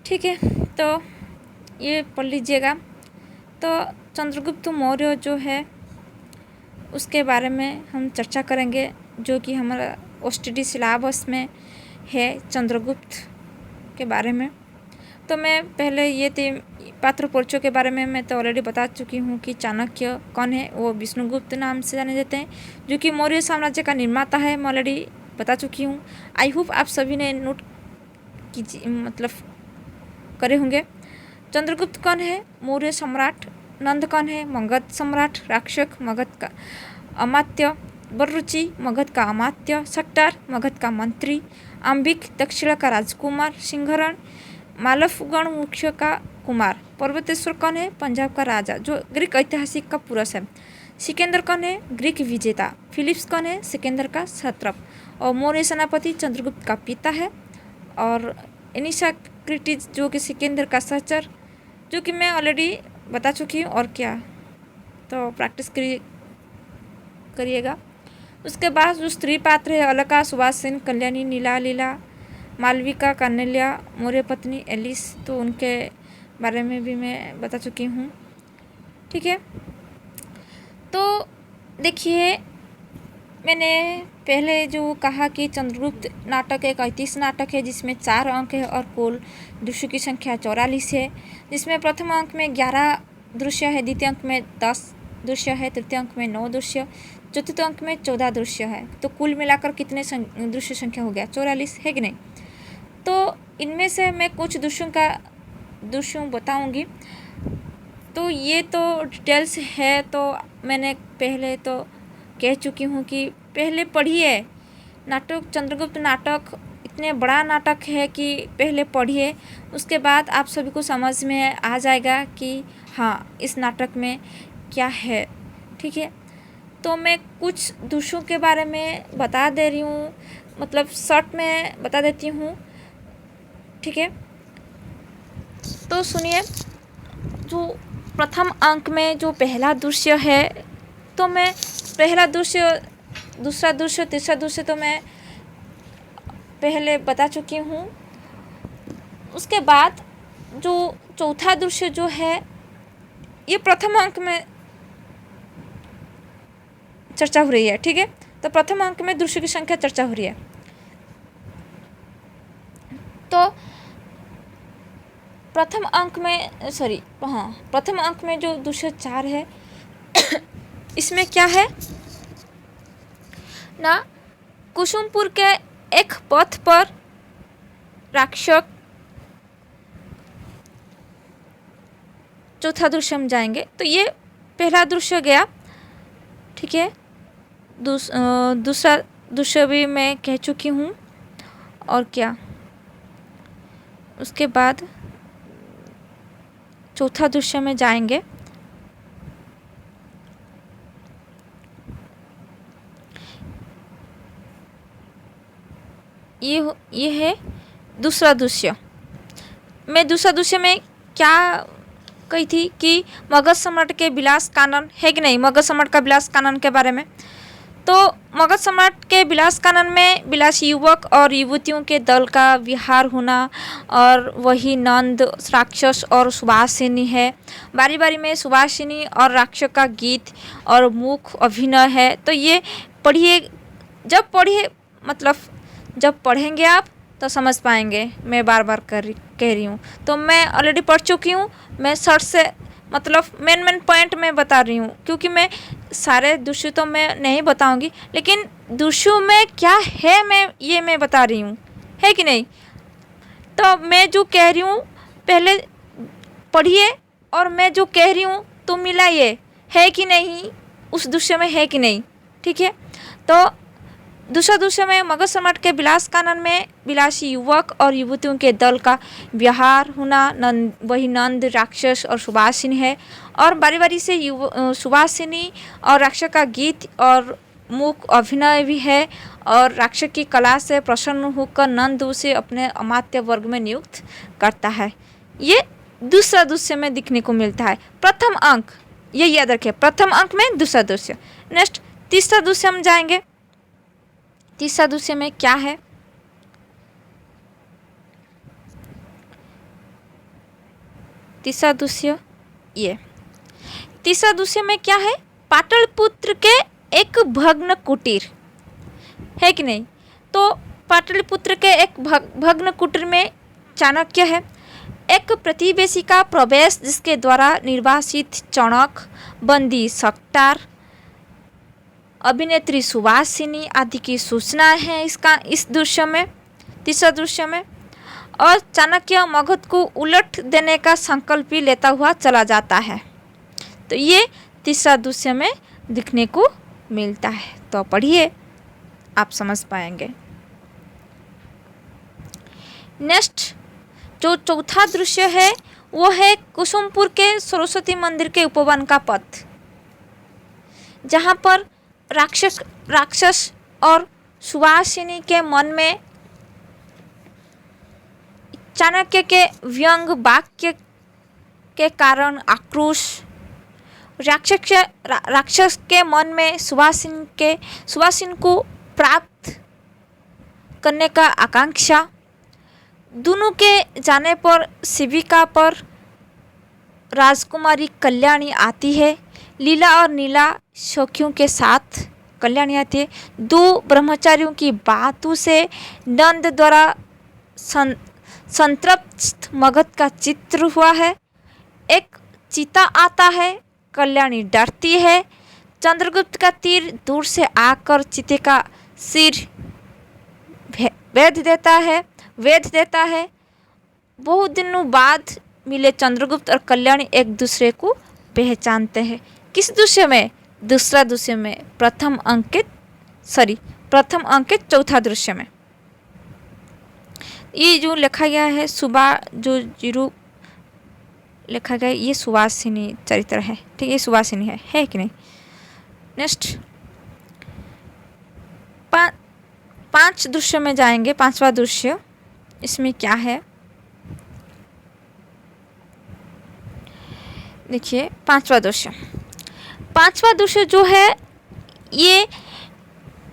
ठीक है, तो ये पढ़ लीजिएगा। तो चंद्रगुप्त मौर्य जो है उसके बारे में हम चर्चा करेंगे, जो कि हमारा OSTD सिलेबस में है चंद्रगुप्त के बारे में। तो मैं पहले ये पात्र परिचय के बारे में मैं तो ऑलरेडी बता चुकी हूँ कि चाणक्य कौन है। वो विष्णुगुप्त नाम से जाने जाते हैं, जो कि मौर्य साम्राज्य का निर्माता है। मैं ऑलरेडी बता चुकी हूँ। आई होप आप सभी ने नोट कीजिए, मतलब करे होंगे। चंद्रगुप्त कौन है? मौर्य सम्राट। नंद कौन है? मगध सम्राट। राक्षक, मगध का अमात्य। बलरुचि, मगध का अमात्य। सक्टार, मगध का मंत्री। अंबिक, दक्षिणा का राजकुमार। सिंहरण, मालवगण मुख्य का कुमार। पर्वतेश्वर कौन है? पंजाब का राजा, जो ग्रीक ऐतिहासिक का पुरुष है। सिकंदर कौन है? ग्रीक विजेता। फिलिप्स कौन है? सिकंदर का क्षत्रप। और मौर्य सेनापति चंद्रगुप्त का पिता है। और इनिशाक्रिटिस जो कि सिकंदर का सहचर, जो कि मैं ऑलरेडी बता चुकी हूँ। और क्या, तो प्रैक्टिस करिएगा। उसके बाद जो स्त्री पात्र है, अलका, सुभाषिनी, कल्याणी, नीला, लीला, मालविका, कौशल्या, मौर्य पत्नी एलिस, तो उनके बारे में भी मैं बता चुकी हूँ। ठीक है, तो देखिए मैंने पहले जो कहा कि चंद्रगुप्त नाटक एक ऐतिहासिक नाटक है जिसमें 4 अंक है और कुल दृश्यों की संख्या 44 है, जिसमें प्रथम अंक में 11 दृश्य है, द्वितीय अंक में 10 दृश्य है, तृतीय अंक में 9 दृश्य, चतुर्थ अंक में 14 दृश्य है। तो कुल मिलाकर कितने दृश्य संख्या हो गया? 44 है कि नहीं? तो इनमें से मैं कुछ दृश्यों बताऊंगी। तो ये तो डिटेल्स है, तो मैंने पहले तो कह चुकी हूँ कि पहले पढ़िए नाटक। चंद्रगुप्त नाटक इतने बड़ा नाटक है कि पहले पढ़िए, उसके बाद आप सभी को समझ में आ जाएगा कि हाँ इस नाटक में क्या है। ठीक है, तो मैं कुछ दृश्यों के बारे में बता दे रही हूँ, मतलब शॉर्ट में बता देती हूँ। ठीक है, तो सुनिए, जो प्रथम अंक में जो पहला दृश्य है, तो मैं पहला दृश्य, दूसरा दृश्य, तीसरा दृश्य तो मैं पहले बता चुकी हूँ। उसके बाद जो चौथा दृश्य जो है, ये प्रथम अंक में चर्चा हो रही है। ठीक है, तो प्रथम अंक में दृश्य की संख्या चर्चा हो रही है। तो प्रथम अंक में जो दृश्य 4 है इसमें क्या है ना, कुसुमपुर के एक पथ पर राक्षस, चौथा दृश्य हम जाएंगे। तो ये पहला दृश्य गया। ठीक है, दूसरा दृश्य भी मैं कह चुकी हूँ। और क्या, उसके बाद चौथा दृश्य में जाएंगे। ये है दूसरा दृश्य। मैं दूसरा दृश्य में क्या कही थी कि मगध सम्राट के विलास कानन है कि नहीं, मगध सम्राट का विलास कानन के बारे में। तो मगध सम्राट के विलास कानन में विलासी युवक और युवतियों के दल का विहार होना, और वही नंद, राक्षस और सुभाषिनी है। बारी बारी में सुभाषिनी और राक्षस का गीत और मुख्य अभिनय है। तो ये पढ़िए, जब पढ़ेंगे आप तो समझ पाएंगे। मैं बार बार कह रही हूँ, तो मैं ऑलरेडी पढ़ चुकी हूँ। मैं शॉर्ट से मेन पॉइंट में बता रही हूँ, क्योंकि मैं सारे दृश्य तो मैं नहीं बताऊंगी, लेकिन दृश्यों में क्या है मैं बता रही हूँ, है कि नहीं। तो मैं जो कह रही हूँ पहले पढ़िए, और मैं जो कह रही हूँ तो मिलाइए, है कि नहीं, उस दृश्य में है कि नहीं। ठीक है, तो दूसरा दृश्य में मगध सम्राट के विलास कानन में विलासी युवक और युवतियों के दल का विहार होना, वही नंद, राक्षस और सुभाषिनी है। और बारी बारी से सुभाषिनी और राक्षस का गीत और मुख्य अभिनय भी है। और राक्षस की कला से प्रसन्न होकर नंद उसे अपने अमात्य वर्ग में नियुक्त करता है। ये दूसरा दृश्य में दिखने को मिलता है। प्रथम अंक, ये याद रखिए, प्रथम अंक में दूसरा दृश्य। नेक्स्ट तीसरा दृश्य हम जाएंगे। तीसरा दृश्य में क्या है, तीसरा दृश्य में क्या है, पाटलिपुत्र के एक भग्न कुटीर, है कि नहीं। तो पाटलिपुत्र के एक भग्न कुटीर में चाणक्य है, एक प्रतिवेशी का प्रवेश जिसके द्वारा निर्वासित चाणक, बंदी सक्तार, अभिनेत्री सुभाषिनी आदि की सूचना है इस दृश्य में, तीसरा दृश्य में। और चाणक्य मगध को उलट देने का संकल्प भी लेता हुआ चला जाता है। तो ये तीसरा दृश्य में दिखने को मिलता है। तो पढ़िए, आप समझ पाएंगे। नेक्स्ट जो चौथा दृश्य है वो है कुसुमपुर के सरस्वती मंदिर के उपवन का पथ। जहाँ पर राक्षस और सुवासिनी के मन में चाणक्य के व्यंग वाक्य के कारण आक्रोश, राक्षस के मन में सुवासिन को प्राप्त करने का आकांक्षा, दोनों के जाने पर शिविका पर राजकुमारी कल्याणी आती है। लीला और नीला सखियों के साथ कल्याणी आती है। दो ब्रह्मचारियों की बातों से नंद द्वारा संतृप्त मगध का चित्र हुआ है। एक चीता आता है, कल्याणी डरती है। चंद्रगुप्त का तीर दूर से आकर चीते का सिर वेध देता है। बहुत दिनों बाद मिले चंद्रगुप्त और कल्याणी एक दूसरे को पहचानते हैं। किस दृश्य में? दूसरा दृश्य में। प्रथम अंकित चौथा दृश्य में। ये जो लिखा गया है सुबह जो जीरो लिखा गया, ये सुवासिनी चरित्र है। ठीक है, ये सुवासिनी है कि नहीं? नेक्स्ट 5 दृश्य में जाएंगे। 5वां दृश्य इसमें क्या है देखिए। 5वां दृश्य जो है ये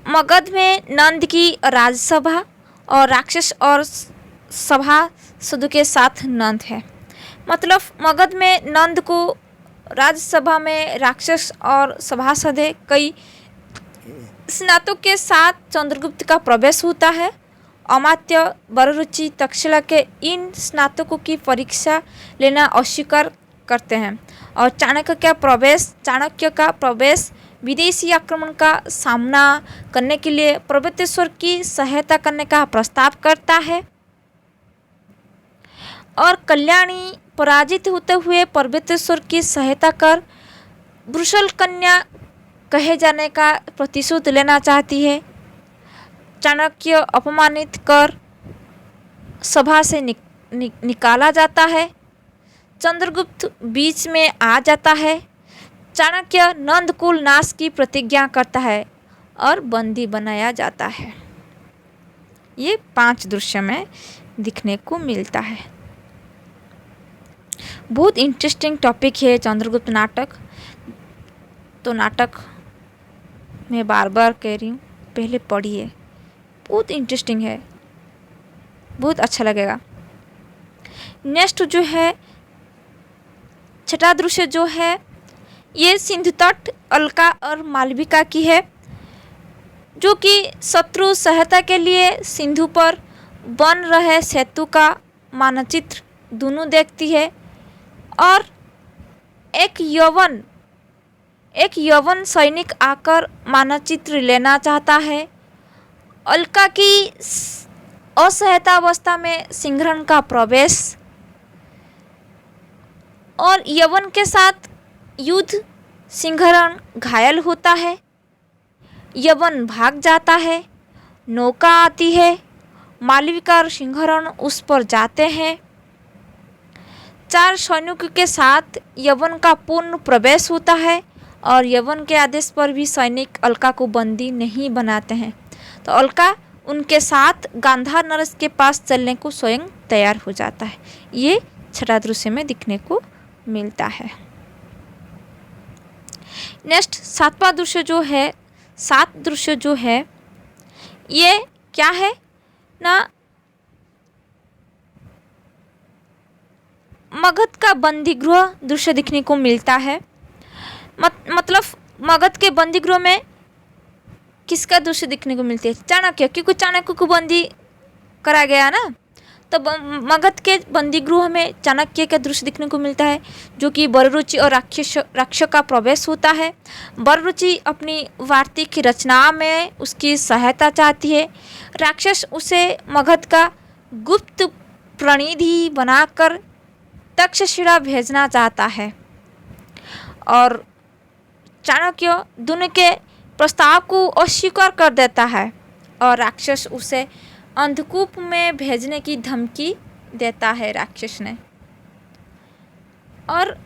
मगध में नंद की राजसभा और राक्षस और सभासदों के साथ नंद है। मतलब मगध में नंद को राज्यसभा में राक्षस और सभासद कई स्नातकों के साथ चंद्रगुप्त का प्रवेश होता है। अमात्य, वररुचि, तक्षशिला के इन स्नातकों की परीक्षा लेना अस्वीकार करते हैं और चाणक्य का प्रवेश विदेशी आक्रमण का सामना करने के लिए पर्वतेश्वर की सहायता करने का प्रस्ताव करता है और कल्याणी पराजित होते हुए पर्वतेश्वर की सहायता कर वृषल कन्या कहे जाने का प्रतिशोध लेना चाहती है। चाणक्य अपमानित कर सभा से निकाला जाता है। चंद्रगुप्त बीच में आ जाता है। चाणक्य नंदकुल नाश की प्रतिज्ञा करता है और बंदी बनाया जाता है। ये 5 दृश्य में दिखने को मिलता है। बहुत इंटरेस्टिंग टॉपिक है चंद्रगुप्त नाटक। तो नाटक मैं बार बार कह रही हूँ, पहले पढ़िए, बहुत इंटरेस्टिंग है, बहुत अच्छा लगेगा। नेक्स्ट जो है 6वां दृश्य जो है ये सिंधु तट, अलका और मालविका की है, जो कि शत्रु सहायता के लिए सिंधु पर बन रहे सेतु का मानचित्र दोनों देखती है और एक यवन सैनिक आकर मानचित्र लेना चाहता है। अलका की असहायता अवस्था में सिंहरण का प्रवेश और यवन के साथ युद्ध, सिंहरण घायल होता है। यवन भाग जाता है। नौका आती है। मालविका और सिंहरण उस पर जाते हैं। 4 सैनिकों के साथ यवन का पूर्ण प्रवेश होता है और यवन के आदेश पर भी सैनिक अलका को बंदी नहीं बनाते हैं। तो अलका उनके साथ गांधार नरेश के पास चलने को स्वयं तैयार हो जाता है। ये 6वां दृश्य में दिखने को मिलता है। नेक्स्ट 7वां दृश्य जो है, 7 दृश्य जो है ये क्या है ना, मगध का बंदीगृह दृश्य दिखने को मिलता है। मतलब मगध के बंदीगृह में किसका दृश्य दिखने को मिलती है? चाणक्य, क्योंकि चाणक्य को बंदी करा गया ना, तो मगध के बंदीगृह में चाणक्य का दृश्य दिखने को मिलता है, जो कि वररुचि और राक्षस का प्रवेश होता है। वररुचि अपनी वार्तिक रचना में उसकी सहायता चाहती है। राक्षस उसे मगध का गुप्त प्रतिनिधि बनाकर तक्षशिला भेजना चाहता है और चाणक्य दोनों के प्रस्ताव को अस्वीकार कर देता है और राक्षस उसे अंधकूप में भेजने की धमकी देता है राक्षस ने। और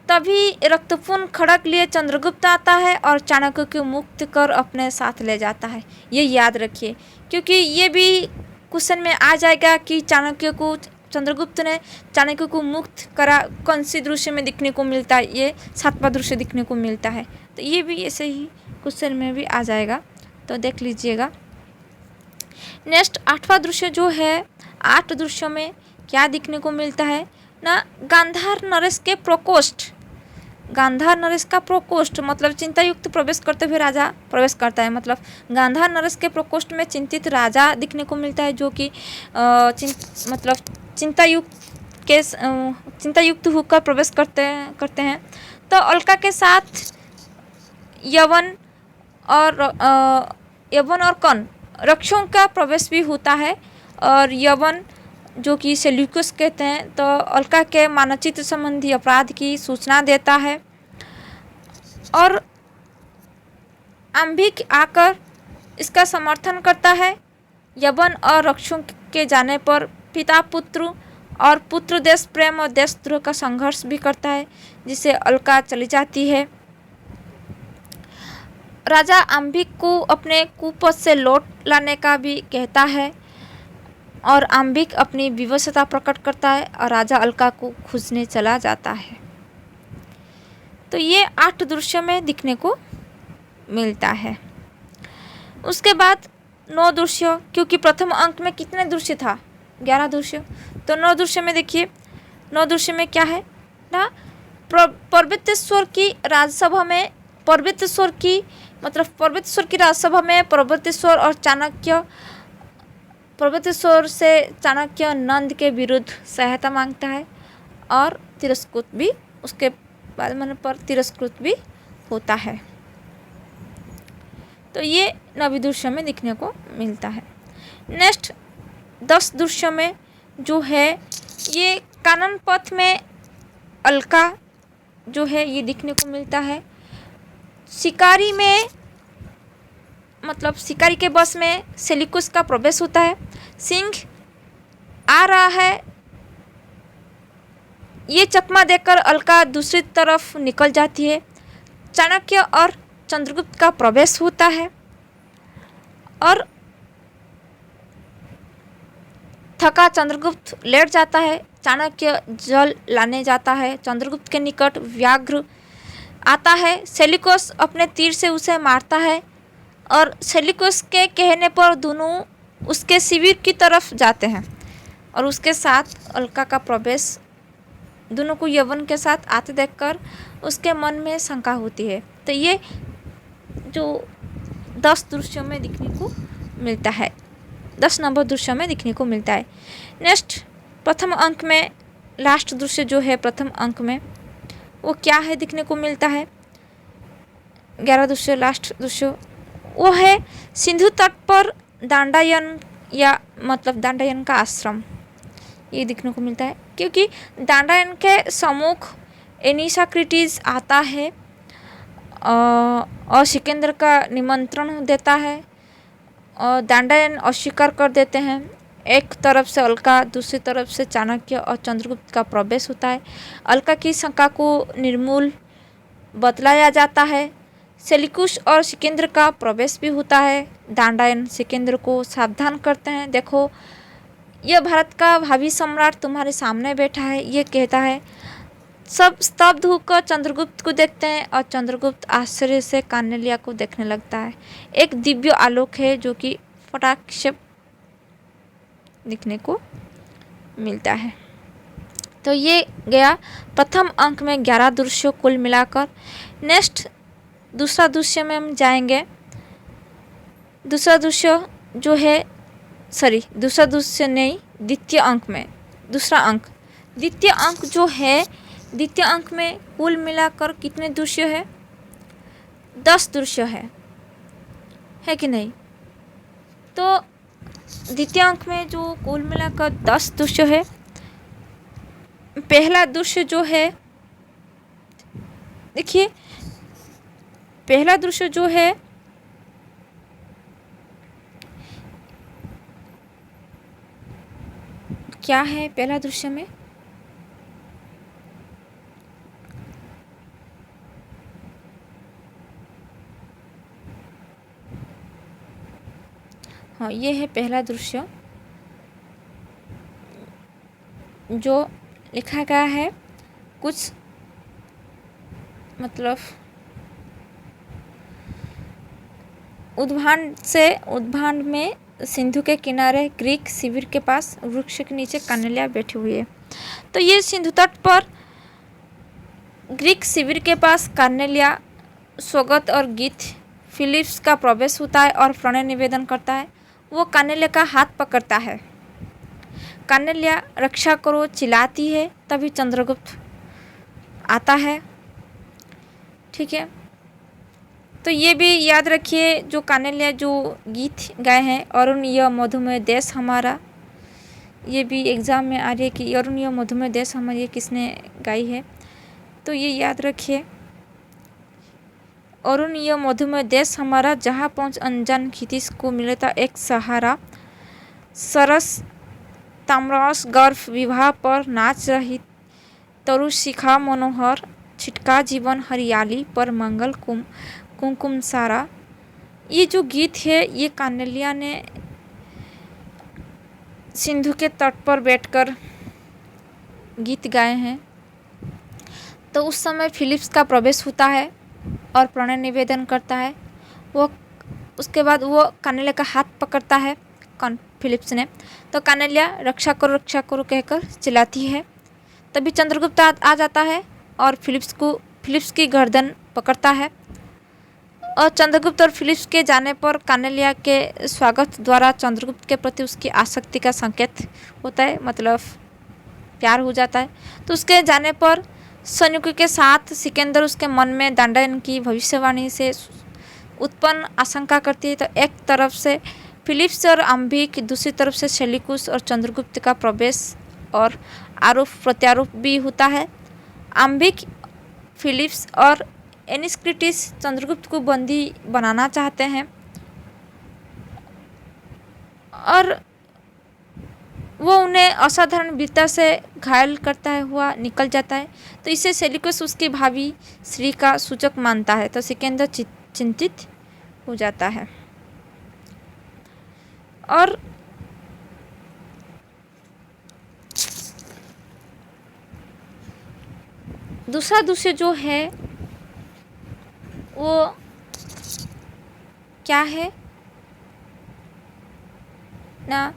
तभी रक्तपूर्ण खड़ग लिए चंद्रगुप्त आता है और चाणक्य को मुक्त कर अपने साथ ले जाता है। ये याद रखिए, क्योंकि ये भी क्वेश्चन में आ जाएगा कि चंद्रगुप्त ने चाणक्य को मुक्त करा, कौन सी दृश्य में दिखने को मिलता है, ये 7वां दृश्य दिखने को मिलता है। तो ये भी ऐसे ही क्वेश्चन में भी आ जाएगा, तो देख लीजिएगा। नेक्स्ट 8वां दृश्य जो है, 8 दृश्यों में क्या दिखने को मिलता है ना, गांधार नरेश के प्रकोष्ठ। गांधार नरेश का प्रकोष्ठ मतलब चिंतायुक्त प्रवेश करते हुए राजा प्रवेश करता है, मतलब गांधार नरेश के प्रकोष्ठ में चिंतित राजा दिखने को मिलता है, जो कि मतलब चिंतायुक्त होकर प्रवेश करते हैं। तो अलका के साथ यवन और कौन रक्षों का प्रवेश भी होता है, और यवन जो कि सेल्यूकस कहते हैं, तो अलका के मानचित्र संबंधी अपराध की सूचना देता है। और अंबिक आकर इसका समर्थन करता है। यवन और रक्षों के जाने पर पिता पुत्र और पुत्र देश प्रेम और देशद्रोह का संघर्ष भी करता है, जिसे अलका चली जाती है। राजा अंबिक को अपने कुपद से लौट लाने का भी कहता है, और अंबिक अपनी विवशता प्रकट करता है और राजा अलका को खोजने चला जाता है। तो ये 8 दृश्यों में दिखने को मिलता है। उसके बाद 9 दृश्य, क्योंकि प्रथम अंक में कितने दृश्य था, 11 दृश्य, तो 9 दृश्य में देखिए, 9 दृश्य में क्या है ना, पर्वतेश्वर की राजसभा में, पर्वतेश्वर की राजसभा में पर्वतेश्वर से चाणक्य नंद के विरुद्ध सहायता मांगता है, और तिरस्कृत भी उसके बाद मन पर तिरस्कृत भी होता है। तो ये 9 दृश्यों में दिखने को मिलता है। नेक्स्ट 10 दृश्यों में जो है, ये कानन पथ में अलका जो है ये दिखने को मिलता है। शिकारी में मतलब शिकारी के बस में सेल्यूकस का प्रवेश होता है। सिंह आ रहा है, ये चकमा देकर अलका दूसरी तरफ निकल जाती है। चाणक्य और चंद्रगुप्त का प्रवेश होता है, और थका चंद्रगुप्त लेट जाता है। चाणक्य जल लाने जाता है। चंद्रगुप्त के निकट व्याघ्र आता है। सेल्यूकस अपने तीर से उसे मारता है, और सेल्यूकस के कहने पर दोनों उसके शिविर की तरफ जाते हैं, और उसके साथ अलका का प्रवेश, दोनों को यवन के साथ आते देखकर उसके मन में शंका होती है। तो ये जो 10 दृश्यों में दिखने को मिलता है, 10 नंबर दृश्यों में दिखने को मिलता है। नेक्स्ट प्रथम अंक में लास्ट दृश्य जो है, प्रथम अंक में वो क्या है दिखने को मिलता है, 11 दृश्य लास्ट दृश्य वो है सिंधु तट पर दांडायन, या मतलब दांडायन का आश्रम, ये दिखने को मिलता है। क्योंकि दांडायन के सम्मुख एनिसाक्रिटीज आता है और सिकंदर का निमंत्रण देता है, और दांडायन अस्वीकार कर देते हैं। एक तरफ से अलका, दूसरी तरफ से चाणक्य और चंद्रगुप्त का प्रवेश होता है। अलका की शंका को निर्मूल बतलाया जाता है। सेल्यूकस और सिकंदर का प्रवेश भी होता है। दांडायन सिकंदर को सावधान करते हैं, देखो यह भारत का भावी सम्राट तुम्हारे सामने बैठा है, ये कहता है। सब स्तब्ध होकर चंद्रगुप्त को देखते हैं, और चंद्रगुप्त आश्चर्य से कार्नेलिया को देखने लगता है। एक दिव्य आलोक है जो कि फटाक से दिखने को मिलता है। तो ये गया प्रथम अंक में 11 दृश्यों कुल मिलाकर। नेक्स्ट दूसरा दृश्य में हम जाएंगे। दूसरा दृश्य जो है, दूसरा दृश्य नहीं, द्वितीय अंक में दूसरा अंक, द्वितीय अंक जो है, द्वितीय अंक में कुल मिलाकर कितने दृश्य है, 10 दृश्य है कि नहीं। तो द्वितीय अंक में जो कुल मिलाकर 10 दृश्य है, पहला दृश्य जो है, देखिए पहला दृश्य जो है क्या है, पहला दृश्य में हाँ, ये है पहला दृश्य जो लिखा गया है। कुछ मतलब उद्भांड में सिंधु के किनारे ग्रीक शिविर के पास वृक्ष के नीचे कन्हैया बैठी हुई है। तो ये सिंधु तट पर ग्रीक शिविर के पास कन्हैया स्वागत और गीत फिलिप्स का प्रवेश होता है और प्रणय निवेदन करता है। वो कन्हैया का हाथ पकड़ता है। कन्हैया रक्षा करो चिल्लाती है, तभी चंद्रगुप्त आता है। ठीक है, तो ये भी याद रखिए जो कन्हैया जो गीत गाए हैं, अरुण यह मधुमेह देश हमारा, ये भी एग्ज़ाम में आ रही है कि अरुण यह मधुमेह देश हमारा ये किसने गाई है, तो ये याद रखिए। अरुण यह मधुमेह देश हमारा, जहाँ पहुँच अनजान खितीश को मिलता एक सहारा, सरस ताम्रस गर्भ विवाह पर नाच रही तरु शिखा मनोहर, छिटका जीवन हरियाली पर मंगल कुमकुम सारा। ये जो गीत है ये कन्हैया ने सिंधु के तट पर बैठकर गीत गाए हैं। तो उस समय फिलिप्स का प्रवेश होता है और प्रणय निवेदन करता है। वो उसके बाद वो कन्हैया का हाथ पकड़ता है फिलिप्स ने, तो कन्हैया रक्षा करो कहकर चिल्लाती है। तभी चंद्रगुप्त आ जाता है और फिलिप्स की गर्दन पकड़ता है। और चंद्रगुप्त और फिलिप्स के जाने पर कन्हैया के स्वागत द्वारा चंद्रगुप्त के प्रति उसकी आसक्ति का संकेत होता है, मतलब प्यार हो जाता है। तो उसके जाने पर सैनिकों के साथ सिकंदर उसके मन में दंडन की भविष्यवाणी से उत्पन्न आशंका करती है। तो एक तरफ से फिलिप्स और अंबिक, दूसरी तरफ से सेल्यूकस और चंद्रगुप्त का प्रवेश और आरोप प्रत्यारोप भी होता है। अंबिक, फिलिप्स और एनिस्क्रिटिस चंद्रगुप्त को बंदी बनाना चाहते हैं और वो उन्हें असाधारण वीरता से घायल करता हुआ निकल जाता है। तो इसे सेल्यूकस उसकी भावी श्री का सूचक मानता है। तो सिकंदर चिंतित हो जाता है। और दूसरा दृश्य जो है वो क्या है ना,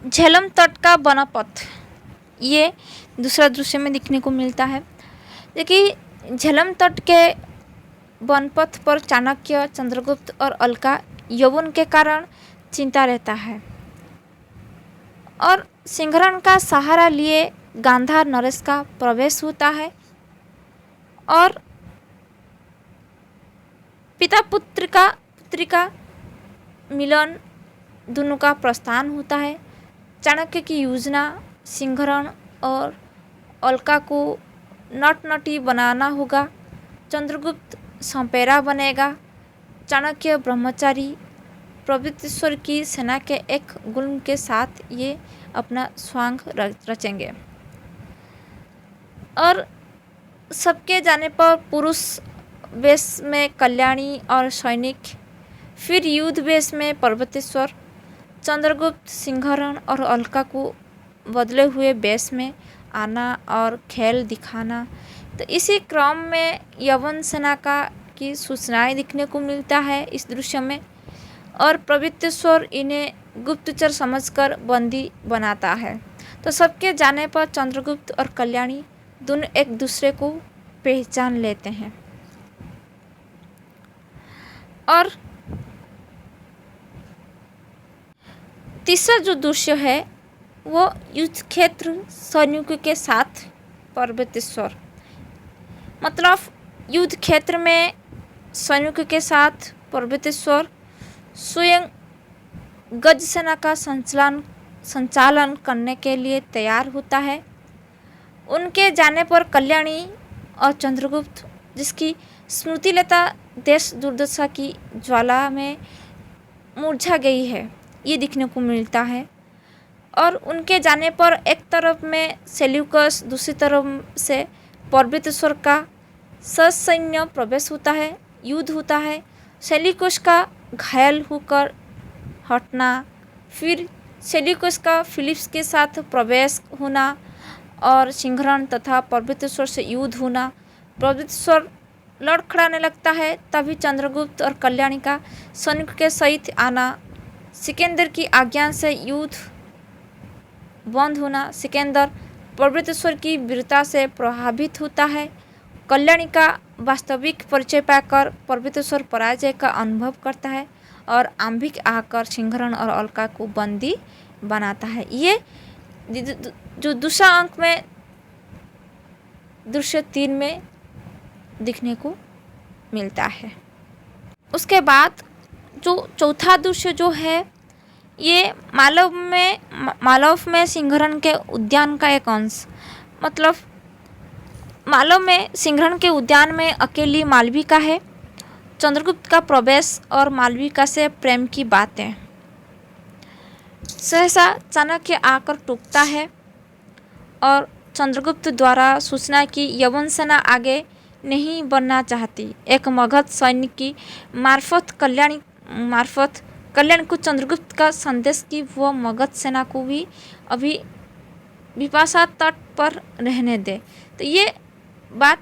झेलम तट का वनपथ, ये दूसरा दृश्य में दिखने को मिलता है। देखिए झेलम तट के वनपथ पर चाणक्य, चंद्रगुप्त और अलका यौवन के कारण चिंता रहता है और सिंहरण का सहारा लिए गांधार नरेश का प्रवेश होता है और पिता पुत्री का मिलन दोनों का प्रस्थान होता है। चाणक्य की योजना सिंहरण और अलका को नटनटी बनाना होगा। चंद्रगुप्त संपेरा बनेगा। चाणक्य ब्रह्मचारी प्रवृत्तिश्वर की सेना के एक गुल्म के साथ ये अपना स्वांग रचेंगे और सबके जाने पर पुरुष वेश में कल्याणी और सैनिक, फिर युद्ध वेश में पर्वतेश्वर, चंद्रगुप्त सिंहरण और अलका को बदले हुए वेश में आना और खेल दिखाना। तो इसी क्रम में यवन सेना की सूचनाएं दिखने को मिलता है इस दृश्य में और प्रवृत्तेश्वर इन्हें गुप्तचर समझकर बंदी बनाता है। तो सबके जाने पर चंद्रगुप्त और कल्याणी दोनों एक दूसरे को पहचान लेते हैं और तीसरा जो दृश्य है वो युद्ध क्षेत्र सैनिकों के साथ पर्वतेश्वर, मतलब युद्ध क्षेत्र में सैनिकों के साथ पर्वतेश्वर स्वयं गज सेना का संचालन करने के लिए तैयार होता है। उनके जाने पर कल्याणी और चंद्रगुप्त, जिसकी स्मृतिलता देश दुर्दशा की ज्वाला में मुरझा गई है, ये दिखने को मिलता है और उनके जाने पर एक तरफ में सेल्यूकस, दूसरी तरफ से पर्वतेश्वर का ससैन्य प्रवेश होता है, युद्ध होता है, सेल्यूकस का घायल होकर हटना, फिर सेल्यूकस का फिलिप्स के साथ प्रवेश होना और सिंहरण तथा पर्वतेश्वर से युद्ध होना। पर्वतेश्वर लड़खड़ाने लगता है, तभी चंद्रगुप्त और कल्याणी का सैनिक के सहित आना, सिकंदर की आज्ञा से युद्ध बंद होना, सिकंदर पर्वतेश्वर की वीरता से प्रभावित होता है, कल्याणी का वास्तविक परिचय पाकर पर्वतेश्वर पराजय का अनुभव करता है और आंबिक आकर सिंहरण और अलका को बंदी बनाता है। ये जो दूसरा अंक में दृश्य 3 में दिखने को मिलता है। उसके बाद जो चौथा दृश्य जो है ये मालव में सिंहरण के उद्यान का एक अंश। मतलब मालव में सिंहरण के उद्यान में अकेली मालविका है, चंद्रगुप्त का प्रवेश और मालविका से प्रेम की बातें। सहसा चाणक्य आकर टूकता है और चंद्रगुप्त द्वारा सूचना की यवन सेना आगे नहीं बढ़ना चाहती। एक मगध सैनिक की मार्फत कल्याण को चंद्रगुप्त का संदेश कि वह मगध सेना को भी अभी विपाशा तट पर रहने दे। तो ये बात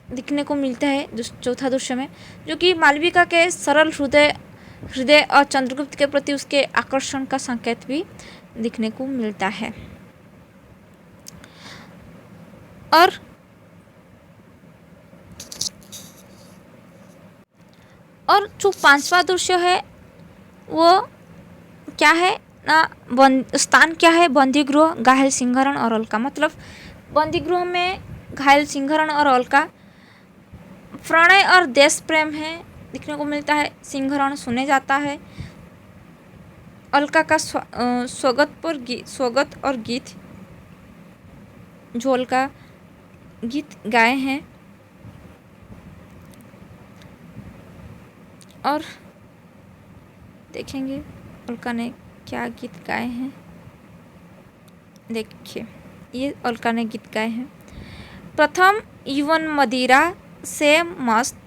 दिखने को मिलता है चौथा दृश्य में, जो कि मालविका के सरल हृदय और चंद्रगुप्त के प्रति उसके आकर्षण का संकेत भी दिखने को मिलता है। और जो पांचवा दृश्य है वो क्या है ना, स्थान क्या है, बंदीगृह, घायल सिंहरण और अलका। मतलब बंदीगृह में घायल सिंहरण और अलका, प्रणय और देश प्रेम है दिखने को मिलता है। सिंहरण सुने जाता है, अलका का स्वागत और गीत, जो अलका गीत गाए हैं। और देखेंगे अलका ने क्या गीत गाए हैं। देखिए ये अलका ने गीत गाए हैं। प्रथम यौवन मदिरा से मस्त,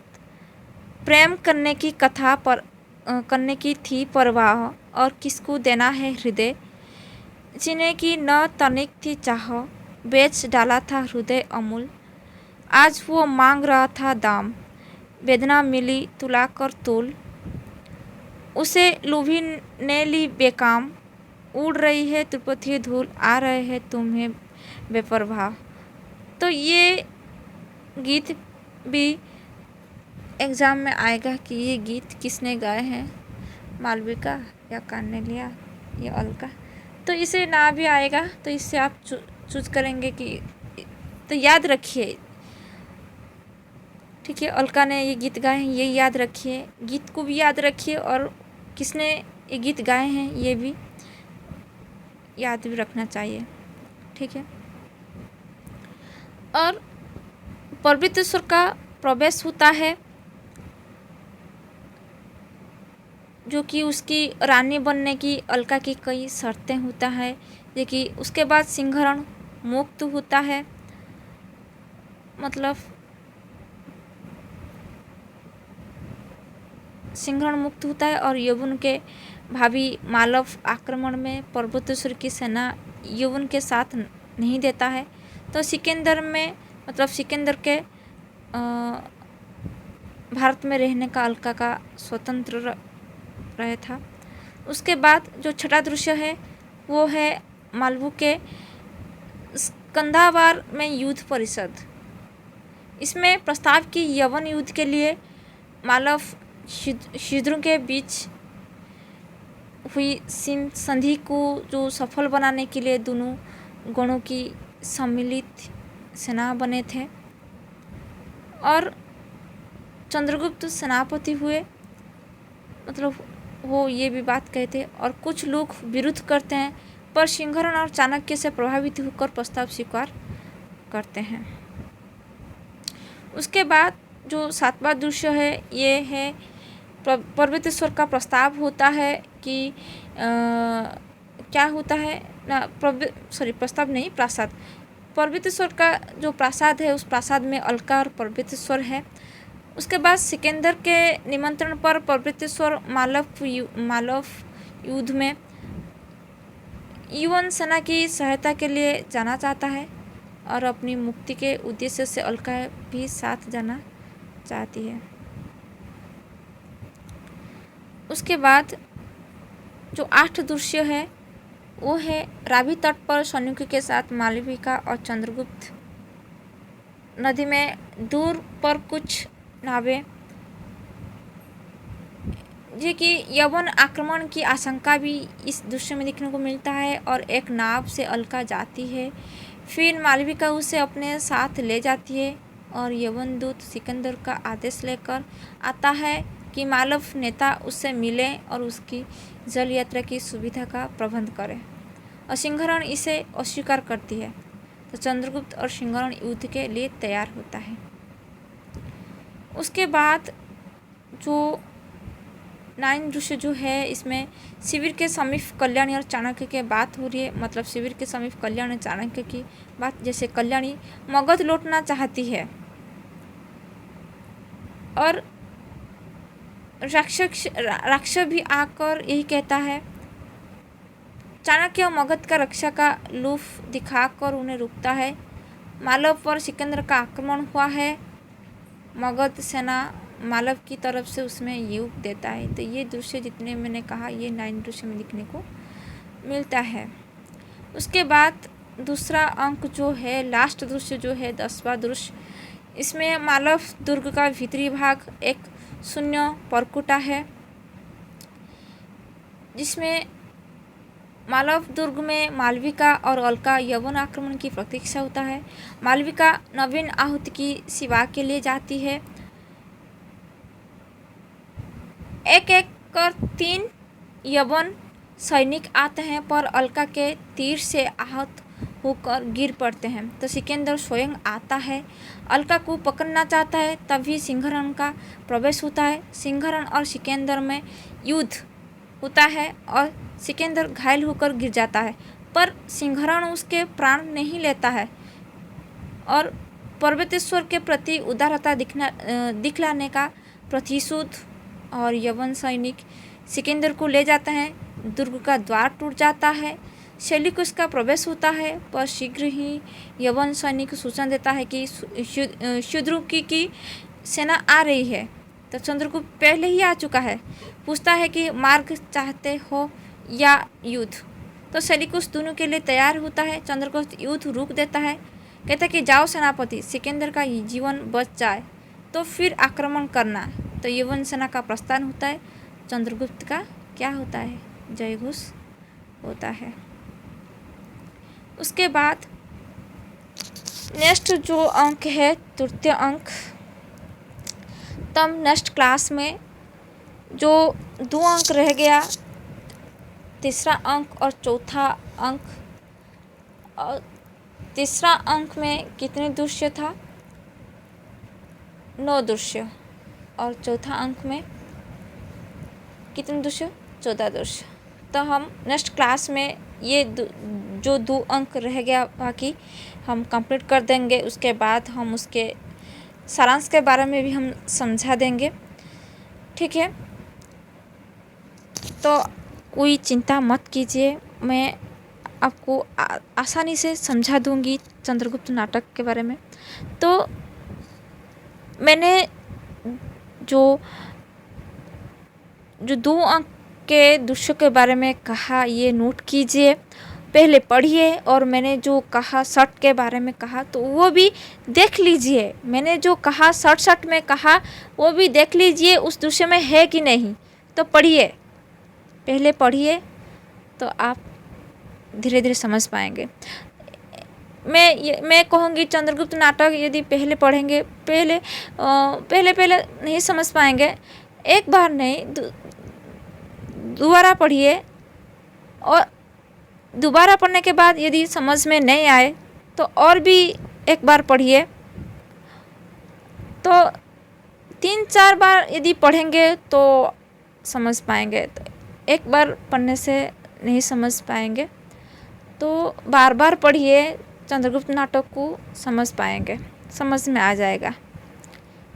प्रेम करने की कथा पर करने की थी परवाह, और किसको देना है हृदय, जीने की न तनिक थी चाह, बेच डाला था हृदय अमूल, आज वो मांग रहा था दाम, वेदना मिली तुला कर तोल, उसे लूभी ने ली बेकाम, उड़ रही है त्रिपथी धूल, आ रहे हैं तुम्हें बेपरवाह। तो ये गीत भी एग्ज़ाम में आएगा कि ये गीत किसने गाए हैं, मालविका या कार्नेलिया या अलका। तो इसे ना भी आएगा तो इससे आप चूज करेंगे कि, तो याद रखिए, ठीक है, अलका ने ये गीत गाए हैं ये याद रखिए, गीत को भी याद रखिए और किसने ये गीत गाए हैं ये भी याद भी रखना चाहिए, ठीक है। और पर्वतेश्वर का प्रवेश होता है, जो कि उसकी रानी बनने की अलका की कई शर्तें होता है, जो कि उसके बाद सिंहरण मुक्त होता है। मतलब सिंहरण मुक्त होता है और यौवन के भावी मालव आक्रमण में पर्वतेश्वर की सेना यौवन के साथ नहीं देता है। तो सिकंदर में मतलब सिकंदर के भारत में रहने का अलका का स्वतंत्र रहे था। उसके बाद जो छठा दृश्य है वो है मालवू के कंधावार में युद्ध परिषद। इसमें प्रस्ताव की यवन युद्ध के लिए मालव शूद्रों के बीच हुई संधि को जो सफल बनाने के लिए दोनों गणों की सम्मिलित सेना बने थे और चंद्रगुप्त सेनापति हुए। मतलब वो ये भी बात कहते हैं और कुछ लोग विरोध करते हैं, पर सिंहरण और चाणक्य से प्रभावित होकर प्रस्ताव स्वीकार करते हैं। उसके बाद जो सातवां दृश्य है ये है पर्वतेश्वर का प्रस्ताव होता है कि क्या होता है ना, प्रस्ताव नहीं, प्रासाद। पर्वतेश्वर का जो प्रासाद है, उस प्रासाद में अलका और पर्वतेश्वर है। उसके बाद सिकंदर के निमंत्रण पर पर्वतेश्वर मालव युद्ध में यवन सेना की सहायता के लिए जाना चाहता है और अपनी मुक्ति के उद्देश्य से अलका भी साथ जाना चाहती है। उसके बाद जो 8 दृश्य है वो है रावी तट पर शल्युकी के साथ मालविका और चंद्रगुप्त, नदी में दूर पर कुछ नावें, जो कि यवन आक्रमण की आशंका भी इस दृश्य में देखने को मिलता है। और एक नाव से अलका जाती है, फिर मालविका उसे अपने साथ ले जाती है और यवन दूत सिकंदर का आदेश लेकर आता है कि मालव नेता उससे मिले और उसकी जल यात्रा की सुविधा का प्रबंध करे, और सिंहरण इसे अस्वीकार करती है। तो चंद्रगुप्त और सिंहरण युद्ध के लिए तैयार होता है। उसके बाद जो 9 दृश्य जो है, इसमें शिविर के समीप कल्याणी और चाणक्य की बात हो रही है। मतलब शिविर के समीप कल्याणी और चाणक्य की बात, जैसे कल्याणी मगध लौटना चाहती है और राक्षस भी आकर यही कहता है। चाणक्य मगध का रक्षा का लूफ दिखाकर उन्हें रोकता है। मालव पर सिकंदर का आक्रमण हुआ है, मगध सेना मालव की तरफ से उसमें युग देता है। तो ये दृश्य जितने मैंने कहा, ये 9 दृश्य में दिखने को मिलता है। उसके बाद दूसरा अंक जो है, लास्ट दृश्य जो है 10वां दृश्य, इसमें मालव दुर्ग का भीतरी भाग एक शून्य परकुटा है, जिसमें मालव दुर्ग में मालविका और अलका यवन आक्रमण की प्रतीक्षा होता है। मालविका नवीन आहुति की सेवा के लिए जाती है। एक एक कर 3 यवन सैनिक आते हैं, पर अलका के तीर से आहत होकर गिर पड़ते हैं। तो सिकंदर स्वयं आता है, अलका को पकड़ना चाहता है, तभी सिंहरण का प्रवेश होता है। सिंहरण और सिकंदर में युद्ध होता है और सिकंदर घायल होकर गिर जाता है, पर सिंहरण उसके प्राण नहीं लेता है और पर्वतेश्वर के प्रति उदारता दिखलाने का प्रतिशोध, और यवन सैनिक सिकंदर को ले जाते हैं। दुर्ग का द्वार टूट जाता है, शैलिकुस का प्रवेश होता है, पर शीघ्र ही यवन सैनिक सूचना देता है कि शूद्रुकी की सेना आ रही है। तो चंद्रगुप्त पहले ही आ चुका है, पूछता है कि मार्ग चाहते हो या युद्ध। तो शैलिकुस दोनों के लिए तैयार होता है। चंद्रगुप्त युद्ध रोक देता है, कहता है कि जाओ सेनापति, सिकंदर का जीवन बच जाए तो फिर आक्रमण करना। तो यवन सेना का प्रस्थान होता है। चंद्रगुप्त का क्या होता है, जयघोष होता है। उसके बाद नेक्स्ट जो अंक है, तृतीय अंक, तब नेक्स्ट क्लास में जो 2 अंक रह गया, तीसरा अंक और चौथा अंक। और तीसरा अंक में कितने दृश्य था, 9 दृश्य, और चौथा अंक में कितने दृश्य, 14 दृश्य। तो हम नेक्स्ट क्लास में ये जो 2 अंक रह गया बाकी हम कंप्लीट कर देंगे। उसके बाद हम उसके सारांश के बारे में भी हम समझा देंगे, ठीक है। तो कोई चिंता मत कीजिए, मैं आपको आसानी से समझा दूंगी चंद्रगुप्त नाटक के बारे में। तो मैंने जो 2 अंक के दृश्यों के बारे में कहा, ये नोट कीजिए, पहले पढ़िए, और मैंने जो कहा शर्ट के बारे में कहा तो वो भी देख लीजिए। मैंने जो कहा शर्ट में कहा वो भी देख लीजिए, उस दृश्य में है कि नहीं। तो पढ़िए, पहले पढ़िए तो आप धीरे धीरे समझ पाएंगे। मैं कहूँगी चंद्रगुप्त नाटक यदि पहले पढ़ेंगे, पहले नहीं समझ पाएंगे। एक बार नहीं, दोबारा पढ़िए, और दोबारा पढ़ने के बाद यदि समझ में नहीं आए तो और भी एक बार पढ़िए। तो 3-4 बार यदि पढ़ेंगे तो समझ पाएंगे। तो एक बार पढ़ने से नहीं समझ पाएंगे, तो बार बार पढ़िए, चंद्रगुप्त नाटक को समझ पाएंगे, समझ में आ जाएगा।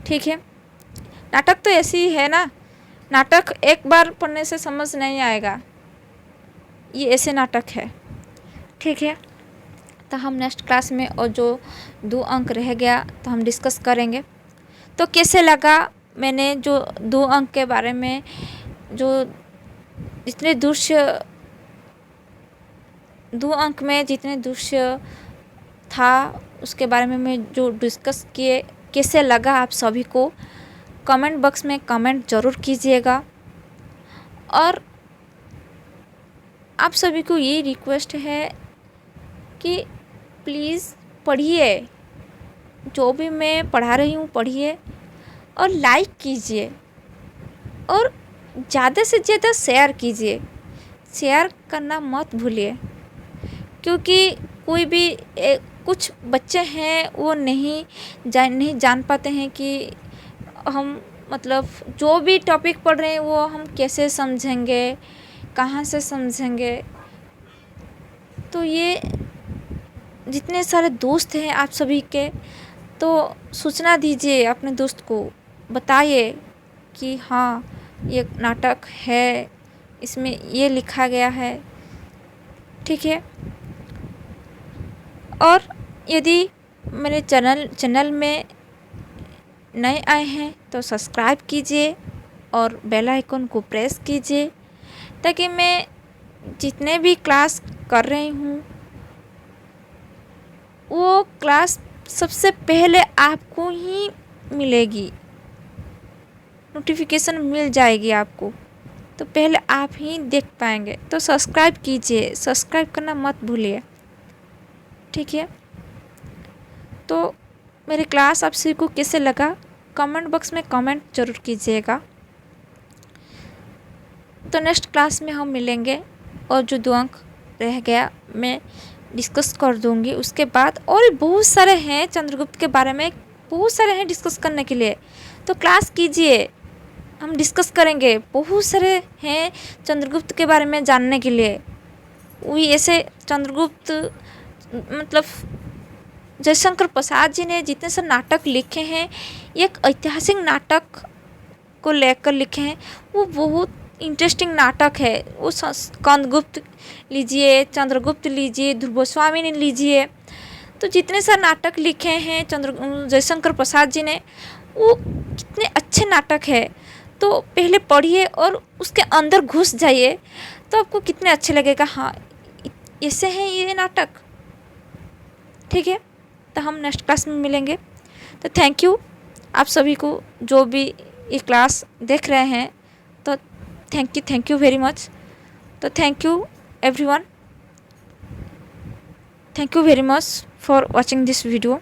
ठीक है, नाटक तो ऐसी ही है ना, नाटक एक बार पढ़ने से समझ नहीं आएगा, ये ऐसे नाटक है। ठीक है, तो हम नेक्स्ट क्लास में और जो 2 अंक रह गया तो हम डिस्कस करेंगे। तो कैसे लगा मैंने जो 2 अंक के बारे में जो जितने दृश्य 2 अंक में जितने दृश्य था उसके बारे में मैं जो डिस्कस किए, कैसे लगा आप सभी को कमेंट बॉक्स में कमेंट ज़रूर कीजिएगा। और आप सभी को ये रिक्वेस्ट है कि प्लीज़ पढ़िए, जो भी मैं पढ़ा रही हूँ पढ़िए और लाइक कीजिए और ज़्यादा से ज़्यादा शेयर कीजिए, शेयर करना मत भूलिए। क्योंकि कोई भी कुछ बच्चे हैं वो नहीं जान पाते हैं कि हम मतलब जो भी टॉपिक पढ़ रहे हैं वो हम कैसे समझेंगे, कहाँ से समझेंगे। तो ये जितने सारे दोस्त हैं आप सभी के, तो सूचना दीजिए अपने दोस्त को, बताइए कि हाँ ये नाटक है, इसमें ये लिखा गया है। ठीक है, और यदि मेरे चैनल में नए आए हैं तो सब्सक्राइब कीजिए और बेल आइकन को प्रेस कीजिए, ताकि मैं जितने भी क्लास कर रही हूँ वो क्लास सबसे पहले आपको ही मिलेगी, नोटिफिकेशन मिल जाएगी आपको, तो पहले आप ही देख पाएंगे। तो सब्सक्राइब कीजिए, सब्सक्राइब करना मत भूलिए। ठीक है, तो मेरी क्लास आप सभी को कैसे लगा कमेंट बॉक्स में कमेंट ज़रूर कीजिएगा। तो नेक्स्ट क्लास में हम मिलेंगे और जो 2 अंक रह गया मैं डिस्कस कर दूंगी। उसके बाद और बहुत सारे हैं चंद्रगुप्त के बारे में, बहुत सारे हैं डिस्कस करने के लिए, तो क्लास कीजिए, हम डिस्कस करेंगे। बहुत सारे हैं चंद्रगुप्त के बारे में जानने के लिए। वही ऐसे चंद्रगुप्त मतलब जयशंकर प्रसाद जी ने जितने से नाटक लिखे हैं, एक ऐतिहासिक नाटक को लेकर लिखे हैं, वो बहुत इंटरेस्टिंग नाटक है। वो स्कंदगुप्त लीजिए, चंद्रगुप्त लीजिए, ध्रुव गोस्वामी ने लीजिए, तो जितने सारे नाटक लिखे हैं जयशंकर प्रसाद जी ने, वो कितने अच्छे नाटक है। तो पहले पढ़िए और उसके अंदर घुस जाइए, तो आपको कितने अच्छे लगेगा, हाँ ऐसे हैं ये नाटक। ठीक है, तो हम नेक्स्ट क्लास में मिलेंगे। तो थैंक यू आप सभी को जो भी ये क्लास देख रहे हैं, तो थैंक यू वेरी मच। तो thank you everyone, thank you very much for watching this video.